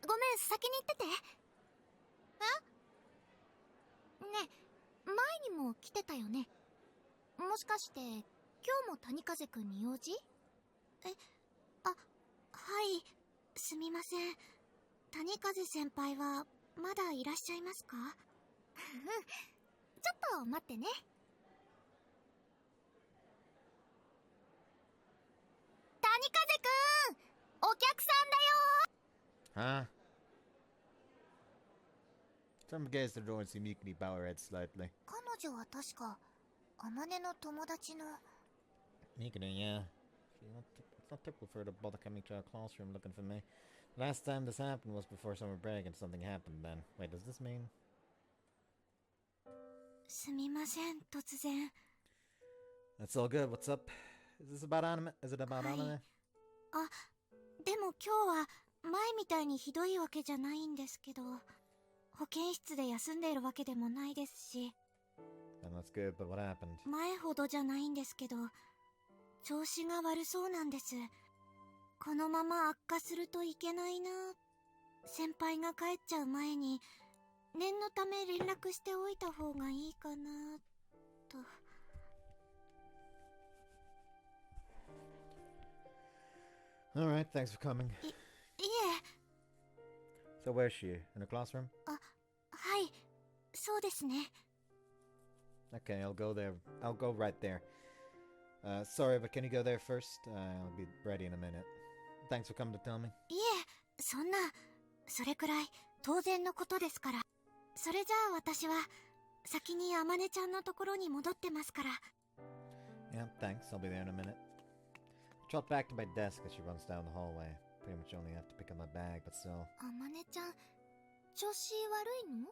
ごめん、先に行ってて。え？ねえ、前にも来てたよね。もしかして今日も谷風くんに用事？はい、すみません。谷風先輩はまだいらっしゃいますか？ちょっと待ってね。谷風くん、お客さんだよ。 Huh? Some gaze the door and see meekly bow her head slightly. 彼女は確かあまねの友達の。 Meekly, yeah. It's not typical for her to bother coming to our classroom looking for me. Last time this happened was before summer break and something happened then. Wait, does this mean? すみません、突然。 That's all good. What's up? Is this about anime? Is it about anime? でも今日は前みたいにひどいわけじゃないんですけど、保健室で休んでいるわけでもないですし、 Then that's good, but what happened? 前ほどじゃないんですけど、調子が悪そうなんです。このまま悪化するといけないな。先輩が帰っちゃう前に念のため連絡しておいた方がいいかなと。 Alright, thanks for coming. いえ。 So where's she? In her classroom? はい、そうですね。 Okay, I'll go there. I'll go right there. Sorry, but can you go there first? I'll be ready in a minute. Thanks for coming to tell me. いえ、そんな、それくらい当然のことですから。それじゃあ私は先にあまねちゃんのところに戻ってますから。 Yeah, thanks. I'll be there in a minute. Trot back to my desk as she runs down the hallway. Pretty much only have to pick up my bag, but still. あまねちゃん、調子悪いの？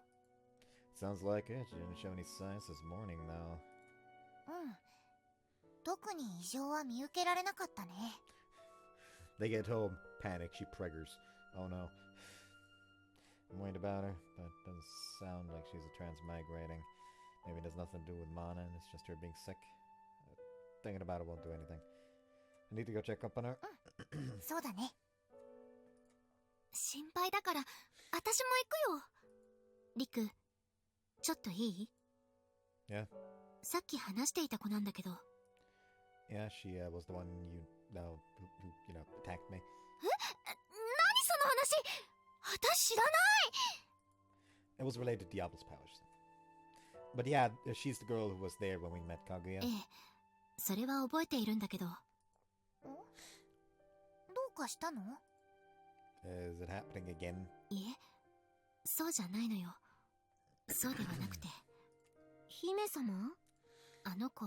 Sounds like it. She didn't show any signs this morning, though. 特に異常は見受けられなかったね。 They get home, panic, she preggers. Oh no. I'm worried about her, but it doesn't sound like she's a transmigrating. Maybe it has nothing to do with Mana and it's just her being sick. Thinking about it won't do anything. I need to go check up on her. そうだね。心配だから私も行くよ。リク、ちょっといい？ Yeah? さっき話していた子なんだけど。 Yeah, she was the one you know who attacked me. 何その話？私知らない。 It was related to Diablo's powers. But yeah, she's the girl who was there when we met Kaguya. ええ、それは覚えているんだけど。どうかしたの？ Is it happening again? いえ、そうじゃないのよ。そうではなくて。姫様？あの子、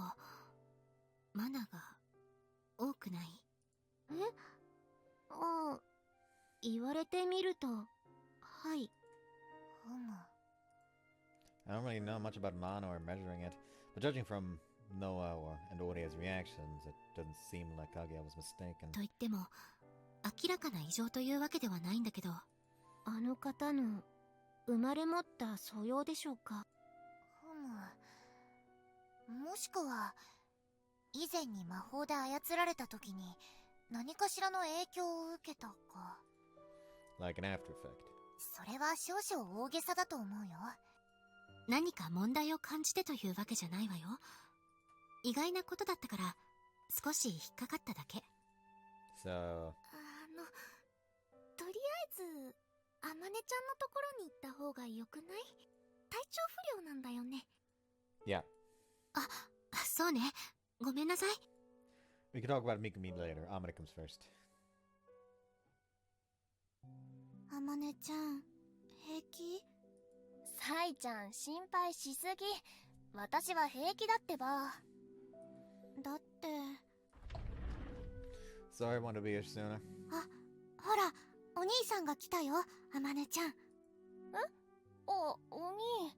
マナが多くない？え？言われてみると、はい。I don't really know much about mana or measuring it, but judging from Noah and Oria's reactions, it doesn't seem like Kaguya was mistaken. と言っても、明らかな異常というわけではないんだけど。あの方の生まれ持った素養でしょうか。もしくは以前に魔法で操られた時に何かしらの影響を受けたか。 Like an after effect. それは少々大げさだと思うよ。何か問題を感じてというわけじゃないわよ。意外なことだったから少し引っかかっただけ。So... とりあえずあまねちゃんのところに行った方がよくない？体調不良なんだよね。 Yeah. そうね、ごめんなさい。 We can talk about Mikumi later. Amane comes first. あまねちゃん平気？サイちゃん心配しすぎ。私は平気だってば。だって Sorry I wanted to be here sooner. ほらお兄さんが来たよ、あまねちゃん。お兄。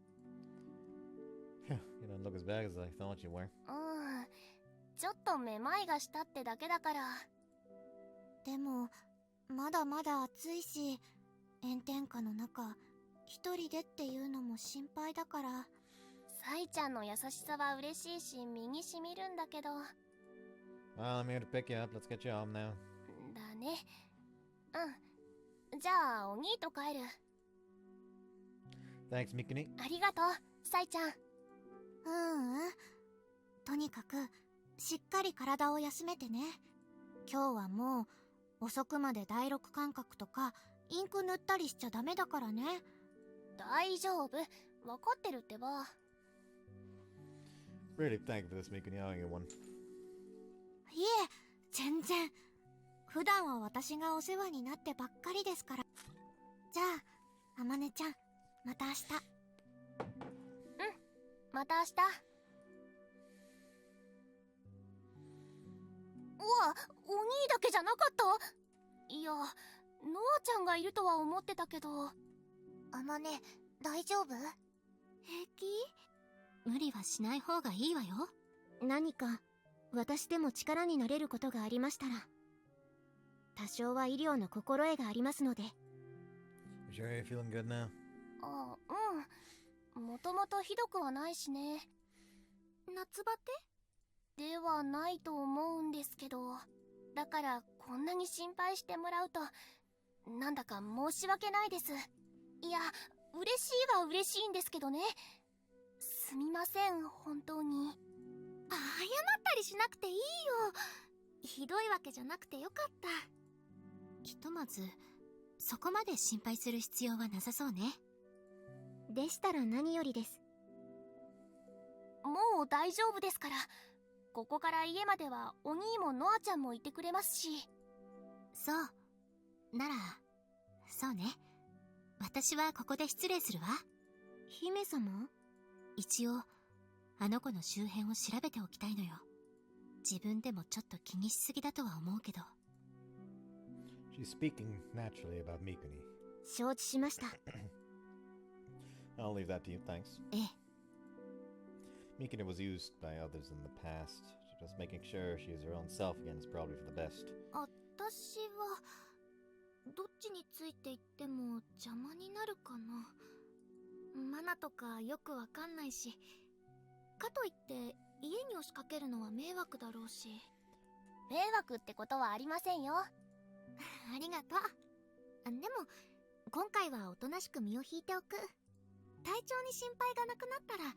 You don't look as bad as I thought you were. ちょっとめまいがしたってだけだから。でもまだまだ暑いし、炎天下の中一人でっていうのも心配だから。サイちゃんの優しさは嬉しいし身に染みるんだけど。 Well, I'm here to pick you up. Let's get you home now. だね。じゃあお兄と帰る。 Thanks, Mikuni. ありがとうサイちゃん。とにかくしっかり体を休めてね。今日はもう遅くまで第六感覚とかインク塗ったりしちゃダメだからね。大丈夫、分かってるってば。 Really thank you for this, Mikuni. I owe you one. いえ、全然。普段は私がお世話になってばっかりですから。じゃああまねちゃん、また明日。また明日。うわ、お兄だけじゃなかった。いや、ノアちゃんがいるとは思ってたけど。あまね、大丈夫？平気？無理はしない方がいいわよ。何か私でも力になれることがありましたら、多少は医療の心得がありますので。 You sure you're feeling good now? もともとひどくはないしね。夏バテ？ではないと思うんですけど。だからこんなに心配してもらうとなんだか申し訳ないです。いや、嬉しいは嬉しいんですけどね。すみません、本当に。謝ったりしなくていいよ。ひどいわけじゃなくてよかった。ひとまずそこまで心配する必要はなさそうね。でしたら何よりです。もう大丈夫ですから。ここから家まではお兄もノアちゃんもいてくれますし。そうなら、そうね。私はここで失礼するわ。姫様？一応あの子の周辺を調べておきたいのよ。自分でもちょっと気にしすぎだとは思うけど。 She's speaking naturally about Mikuni. 承知しました。I'll leave that to you, thanks. ええ。 Mikuni was used by others in the past. Just making sure she is her own self again is probably for the best. 私はどっちについていっても邪魔になるかな。マナとかよくわかんないし、かといって家に押しかけるのは迷惑だろうし。迷惑ってことはありませんよ。ありがとう。でも今回はおとなしく身を引いておく。体調に心配がなくなったら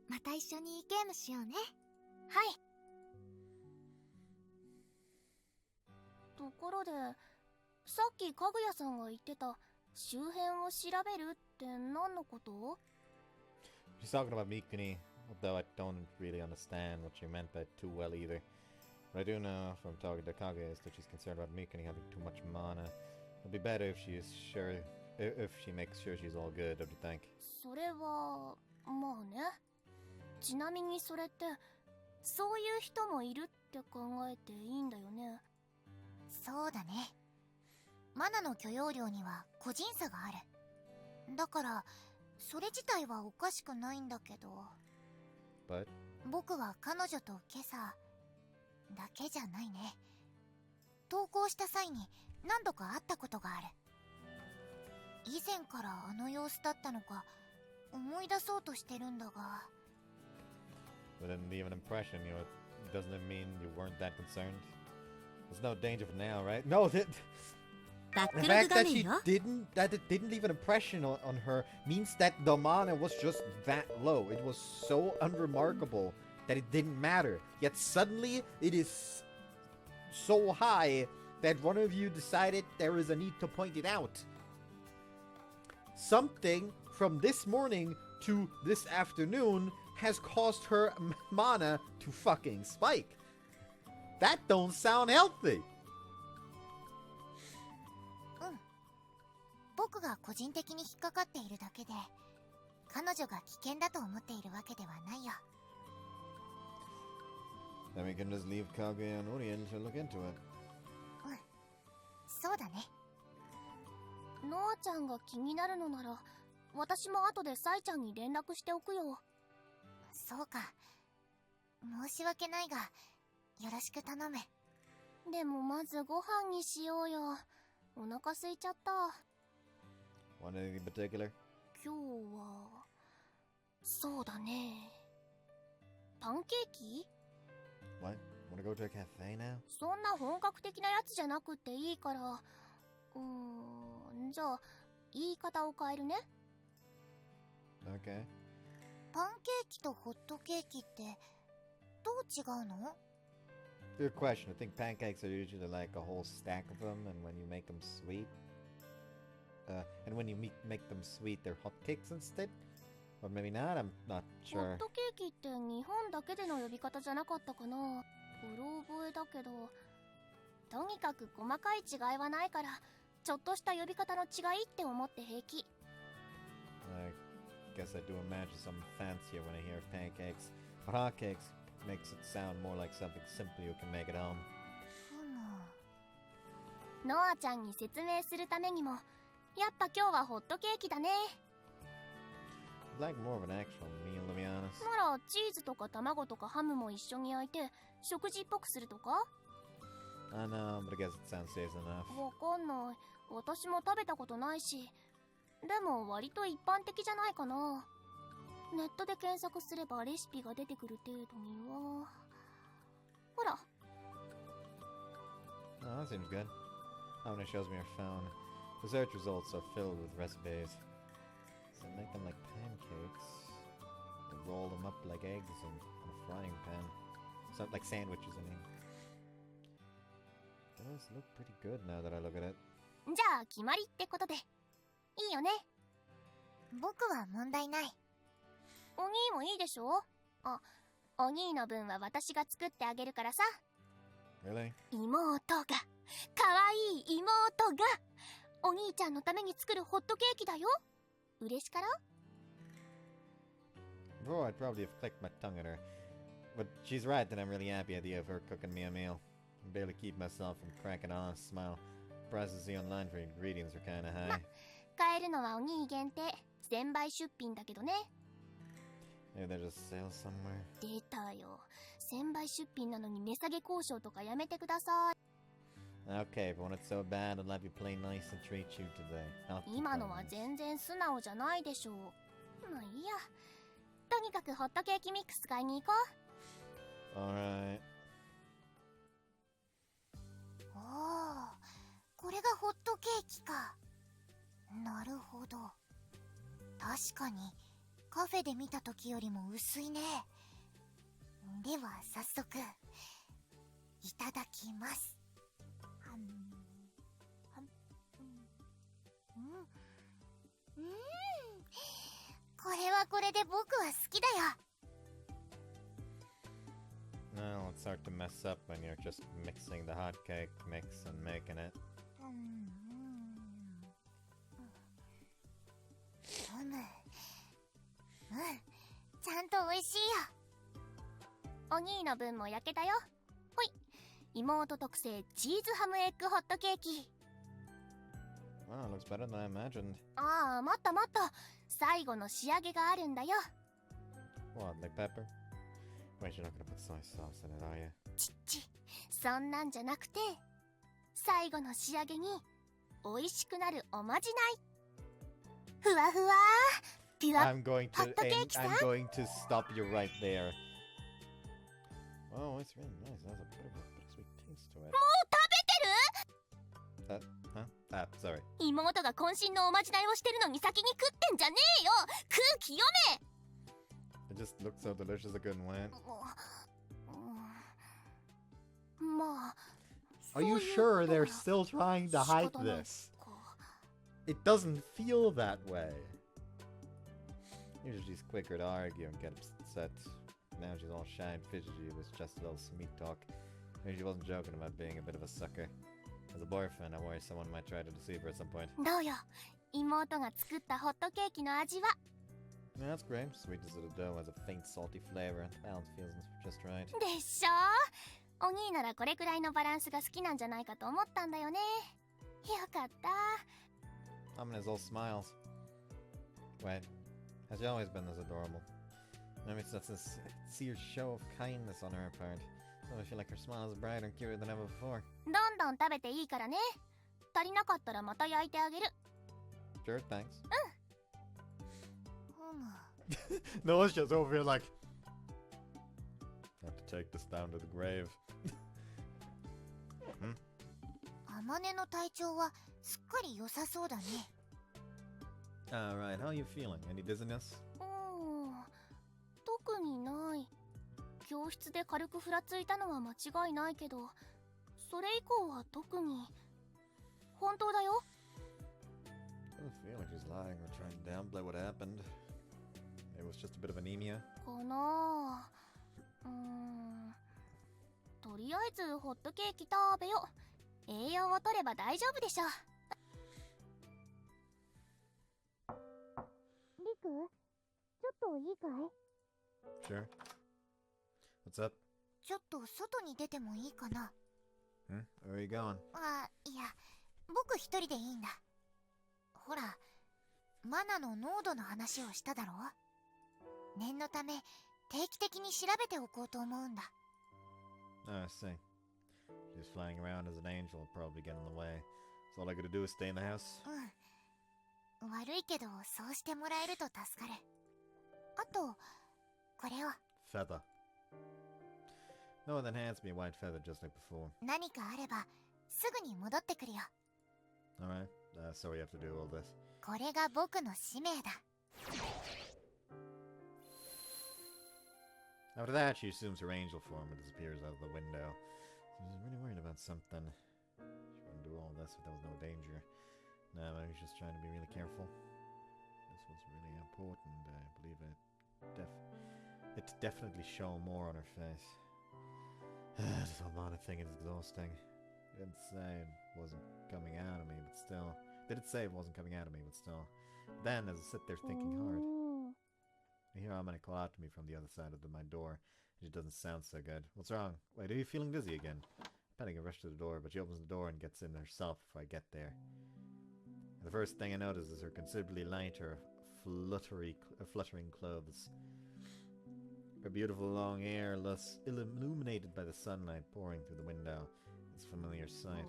また一緒にゲームしようね。はい。ところで、さっきかぐやさんが言ってた周辺を調べるって何のこと？ She's talking about Mikuni, although I don't really understand what she meant by it too well either. What I do know from talking to Kaguya is that she's concerned about Mikuni having too much mana. It'll be better if she is sure, if she makes sure she's all good, don't you think? それは、まあね。ちなみにそれって、そういう人もいるって考えていいんだよね。そうだね。マナの許容量には個人差がある。だからそれ自体はおかしくないんだけど。 But 僕は彼女と今朝だけじゃないね。登校した際に何度か会ったことがある。以前からあの様子だったのか思い出そうとしてるんだが。 But didn't leave an impression, you know, doesn't it mean you weren't that concerned? There's no danger for now, right? No, the fact that she didn't leave an impression on her means that the mana was just that low. It was so unremarkable that it didn't matter. Yet suddenly it is so high that one of you decided there is a need to point it out. something from this morning to this afternoon has caused her mana to fucking spike. That don't sound healthy. 僕が個人的に引っかかっているだけで、彼女が危険だと思っているわけではないよ。Then we can just leave Kaguya and Orien to look into it. そうだね。ノアちゃんが気になるのなら、私も後でサイちゃんに連絡しておくよ。そうか。申し訳ないが、よろしく頼む。でもまずご飯にしようよ。お腹空いちゃった。Want anything in particular? 今日はそうだね。パンケーキ？ What? Wanna go to a cafe now? そんな本格的なやつじゃなくていいから。じゃあ言い方を変えるね。 Okay. パンケーキとホットケーキってどう違うの？ Good question. I think pancakes are usually like a whole stack of them, and when you make them sweet, and when you make them sweet, they're hotcakes instead. Or maybe not. I'm not ホッ sure. トケーキって日本だけでの呼び方じゃなかったかな。うろ覚えだけど、とにかく細かい違いはないから、ちょっとした呼び方の違いって思って平気。I guess I do imagine something fancier when I hear pancakes. But hotcakes makes it sound more like something simple you can make at home. ノアちゃんに説明するためにも、やっぱ今日はホットケーキだね。I'd like more of an actual meal, to be honest. ならチーズとか卵とかハムも一緒に焼いて食事っぽくするとか？ I know, but I guess it sounds safe enough. わかんない。私も食べたことないし。でも割と一般的じゃないかな。ネットで検索すればレシピが出てくる程度には。ほら。 Oh, that seems good. Amane shows me her phone. The search results are filled with recipes. So make them like pancakes. And roll them up like eggs in a frying pan. So, like sandwiches, I mean. Does look pretty good now that I look at it. じゃあ決まりってことで。いいよね。僕は問題ない。お兄もいいでしょ？あ、お兄の分は私が作ってあげるからさ。 Really? 妹が、かわいい妹が、お兄ちゃんのために作るホットケーキだよ。嬉しかろ？ Before I'd probably have clicked my tongue at her. But she's right that I'm really happy at the idea of her cooking me a meal. I can barely keep myself from cracking an honest smile. Prices see online for ingredients are kinda high. 買えるのはお兄限定。1000倍出品だけどね。Maybe there's a sale somewhere. 出たよ。1000倍出品なのに値下げ交渉とかやめてください。 Okay, but when it's so bad, I'll have you play nice and treat you today. I'll keep 今のは promise. 全然素直じゃないでしょう。まあいいや。とにかくホットケーキミックス買いに行こう。 Alright. おお、これがホットケーキか。なるほど。確かにカフェで見た時よりも薄いね。では早速いただきます。これはこれで僕は好きだよ。 Well, it's hard to mess up when you're just mixing the hot cake mix and making it. ちゃんと美味しいよ。お兄の分も焼けたよ。ほい。妹特製チーズハムエッグホットケーキ。 Wow, looks better than I imagined. ああ、待った待った。最後の仕上げがあるんだよ。 What, like pepper? Wait, you're not gonna put soy sauce in it, are you? ちっち。そんなんじゃなくて、最後の仕上げに美味しくなるおまじない。ふわふわー。ピュア I'm going to I'm going to stop you right there. Oh, it's really nice. It has a bit of a bittersweet taste to it. もう食べてる？ Ah, sorry. 妹が渾身のおまじないをしてるのに先に食ってんじゃねえよ。空気読め。 It just looks so delicious I couldn't wait. まあ。 Are you sure they're still trying to hide this? it doesn't feel that way. Usually she's quicker to argue and get upset. Now she's all shy and fidgety. It was just a little sweet talk. Maybe she wasn't joking about being a bit of a sucker. As a boyfriend, I worry someone might try to deceive her at some point. どうよ、妹が作ったホットケーキの味は。 Yeah, that's great. Sweetness of the dough has a faint salty flavor and the balance feels just right. でしょ。お兄ならこれくらいのバランスが好きなんじゃないかと思ったんだよね。よかった。Amane's all smiles. Wait, has she always been this adorable? Maybe it's just this sincere show of kindness on her part. So I feel like her smile is brighter and cuter than ever before. どんどん食べていいからね。足りなかったらまた焼いてあげる。 Sure, thanks. ふむ。 No, it's just over here like... I have to take this down to the grave. あまねの体調はすっかり良さそうだね。 Alright, how are you feeling? Any dizziness? 特にない。教室で軽くふらついたのは間違いないけど、それ以降は特に。本当だよ。 I feel like she's lying or trying to downplay what happened. It was just a bit of anemia. かなあ。とりあえずホットケーキ食べよ。栄養を取れば大丈夫でしょ。リク、ちょっといいかい？ Sure. What's up? ちょっと外に出てもいいかな？ Where are you going? あ、いや、僕一人でいいんだ。ほら、マナの濃度の話をしただろ？念のため、定期的に調べておこうと思うんだ。Oh, I see. She's flying around as an angel will probably get in the way. So all I gotta do is stay in the house? うん。悪いけど、そうしてもらえると助かる。あと、これを。Feather. No one that hands me a white feather just like before. 何かあれば、すぐに戻ってくるよ。Alright, so we have to do all this. これが僕の使命だ。After that, she assumes her angel form and disappears out of the window. She's really worried about something. She wouldn't do all this if there was no danger. No, maybe she's just trying to be really careful. This was really important. I believe it's definitely shown more on her face. This whole Amane thing is exhausting. It didn't say it wasn't coming out of me, but still. Did it say it wasn't coming out of me, but still. Then, as I sit there thinking hard, I hear Amane call out to me from the other side of my door. It doesn't sound so good. What's wrong? Wait, are you feeling dizzy again? Penny can rush to the door, but she opens the door and gets in herself before I get there. And the first thing I notice is her considerably lighter, fluttering clothes. Her beautiful long hair, thus illuminated by the sunlight pouring through the window. It's a familiar sight.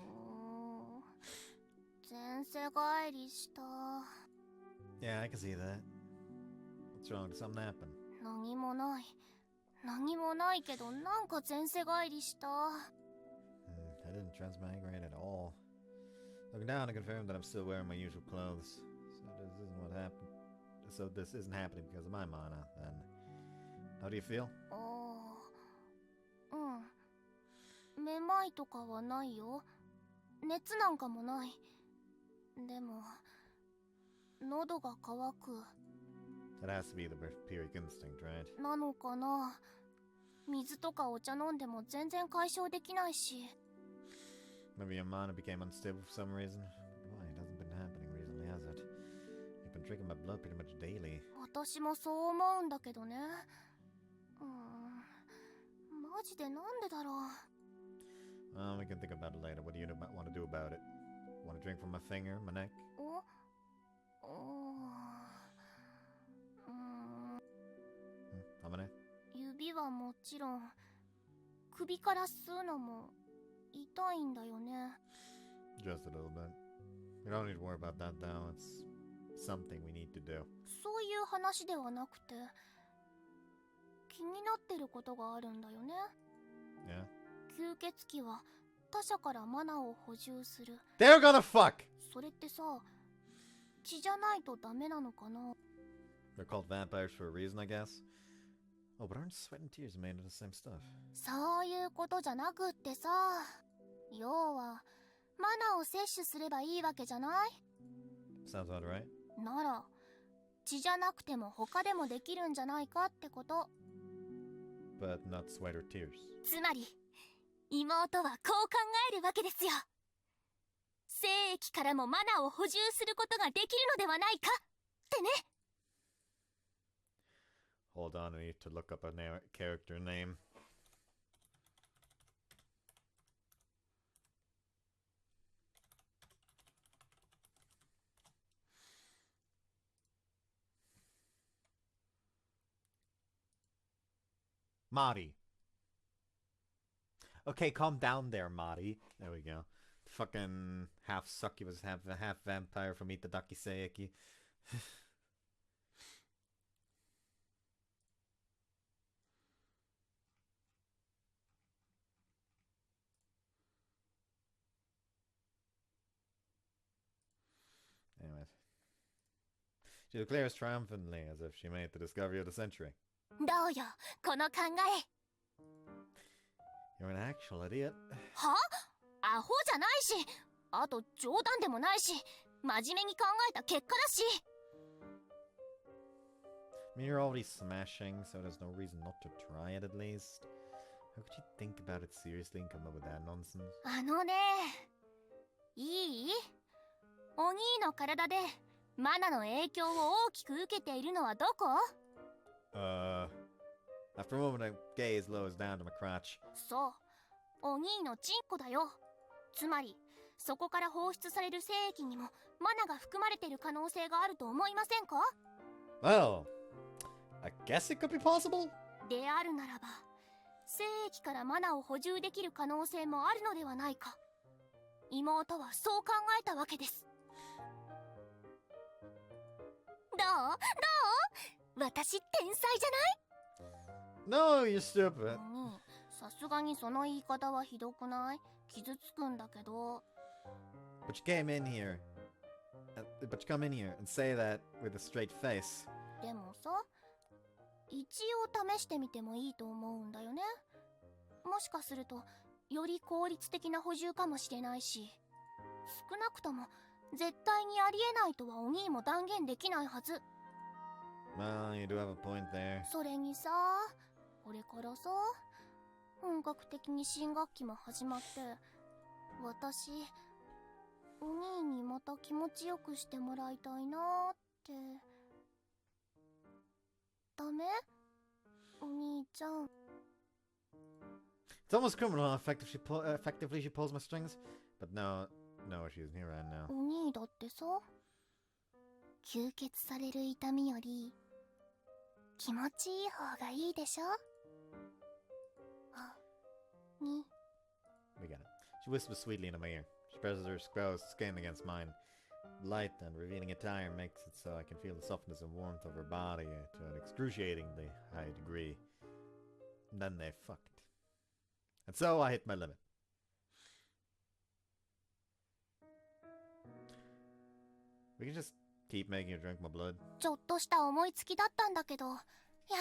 前世返りした。 Yeah, I can see that. What's wrong? Did something happen? 何もない。何もないけど、なんか前世返りした。I didn't transmigrate at all. Looking down, I confirmed that I'm still wearing my usual clothes. So this isn't what happened. So this isn't happening because of my mana, then. How do you feel? めまいとかはないよ。熱なんかもない。でも、喉が渇く。That has to be the Vampiric instinct, right? なのかな。水とかお茶飲んでも全然解消できないし。Maybe your mana became unstable for some reason. Why? It hasn't been happening recently, has it? You've been drinking my blood pretty much daily. 私もそう思うんだけどね。マジでなんでだろう。We can think about it later. What do you want to do about it? Want to drink from my finger, my neck? Amane? 指はもちろん、首から吸うのも痛いんだよね。 Just a little bit. You don't need to worry about that though. It's something we need to do. そういう話ではなくて、気になってることがあるんだよね。Yeah? 吸血鬼は他者からマナを補充する。 They're gonna fuck! それってさ、血じゃないとダメなのかな。 They're called vampires for a reason, I guess. Oh, but aren't sweat and tears made of the same stuff? そういうことじゃなくってさ、要はマナを摂取すればいいわけじゃない？ Sounds about right. なら血じゃなくても他でもできるんじゃないかってこと。 But not sweat or tears. つまり妹はこう考えるわけですよ。精液からもマナを補充することができるのではないかってね。 Hold on, I need to look up a character name. Marty. Okay, calm down there, Marty. There we go. Fucking half succubus, half vampire from Itadaki Seiki. Anyways. She declares triumphantly as if she made the discovery of the century. どうよこの考え。 You're an actual idiot. は？アホじゃないし、あと冗談でもないし、真面目に考えた結果だし。 I mean, you're already smashing, so there's no reason not to try it at least. How could you think about it seriously and come up with that nonsense? あのね、いい？お兄の体でマナの影響を大きく受けているのはどこ？ After a moment, I gaze lowers down to my crotch. そう、お兄のチンコだよ。つまり、そこから放出される精液にもマナが含まれている可能性があると思いませんか？ Well, I guess it could be possible. であるならば、精液からマナを補充できる可能性もあるのではないか。妹はそう考えたわけです。どう？私天才じゃない？ No, you're stupid. さすがにその言い方はひどくない？傷つくんだけど。 But you come in here and say that with a straight face. でもさ、一応試してみてもいいと思うんだよね。もしかするとより効率的な補充かもしれないし、少なくとも絶対にありえないとはお兄も断言できないはず。 Well, you do have a point there. それにさ、これからさ、本格的に新学期も始まって、私お兄にまた気持ちよくしてもらいたいなーって。ダメ？お兄ちゃん。 It's almost criminal how effectively she pulls my strings. But no, she's near right now. お兄だってさ、吸血される痛みより気持ちいい方がいいでしょ？に。 We got it. She whispers sweetly into my ear. She presses her skin against mine. Light and revealing attire makes it so I can feel the softness and warmth of her body to an excruciatingly high degree. And then they fucked. And so I hit my limit. We can just keep making her drink my blood. ちょっとした思いつきだったんだけど、や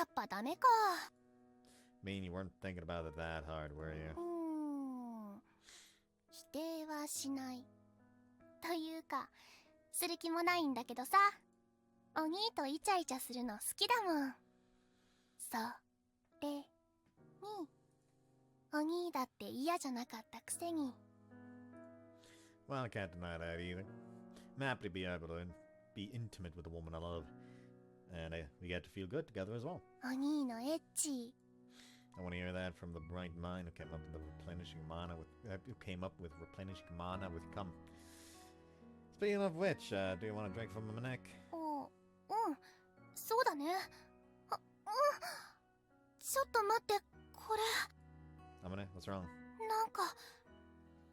っぱダメか。 Mean you weren't thinking about it that hard, were you? 否定はしない。というか、する気もないんだけどさ。お兄とイチャイチャするの好きだもん。それに、お兄だって嫌じゃなかったくせに。 Well, I can't deny that either. I'm happy to be able to be intimate with a woman I love. And we get to feel good together as well. お兄のエッチ。 I want to hear that from the bright mind who came up with replenishing mana with cum. Speaking of which, do you want a drink from Amane-Route? そうだね。ちょっと待って、これ。 Amane, what's wrong? なんか、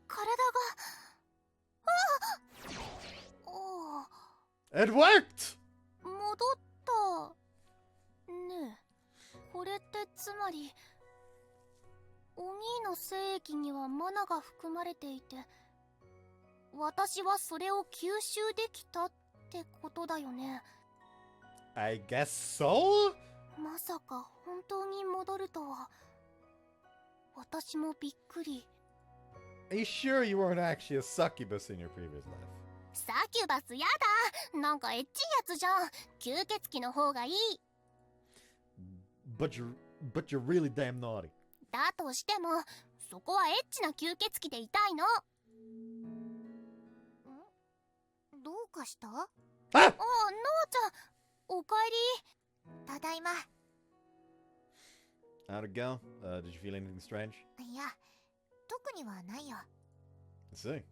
体が。It worked! 戻った。ねえ、これってつまり、お兄の精液にはマナが含まれていて、私はそれを吸収できたってことだよね。 I guess so? まさか本当に戻るとは。私もびっくり。 Are you sure you weren't actually a succubus in your previous life? サキュバスやだ。なんかエッチいやつじゃん。吸血鬼の方がいい。 But you're really damn naughty. だとしてもそこはエッチな吸血鬼でいたいの。どうかした？あ、ノアちゃん、おかえり。ただいま。How'd it go? Did you feel anything strange? いや、特にはないよ。I see.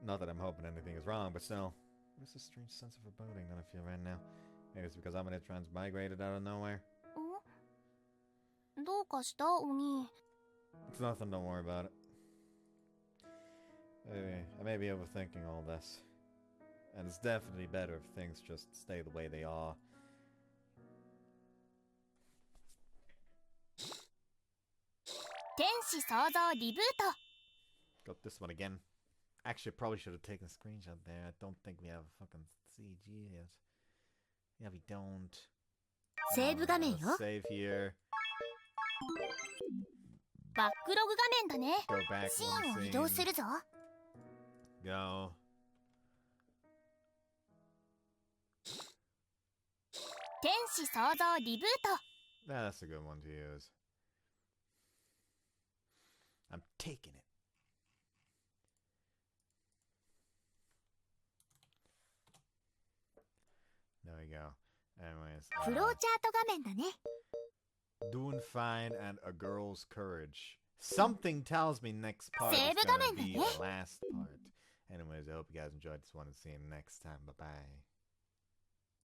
Not that I'm hoping anything is wrong, but still, there's a strange sense of foreboding that I feel right now. Maybe it's because Amane transmigrated out of nowhere. どうかした、お兄。 It's nothing, don't worry about it. I may be overthinking all this. And it's definitely better if things just stay the way they are. Got this one again. Actually, I probably should have taken a screenshot there. I don't think we have a fucking CG yet. Yeah, we don't. セーブ画面よ。 Save here. バックログ画面だね。 Go back シ one ーンを移動す scene. るぞ。 Go. 天使創造リブート。 That's a good one to use. I'm taking it. There we go. Anyways. フローチャート画面だね。 Doing fine and a girl's courage. Something tells me next part is Save gonna画面だね。 be the last part. Anyways, I hope you guys enjoyed this one and see you next time. Bye bye.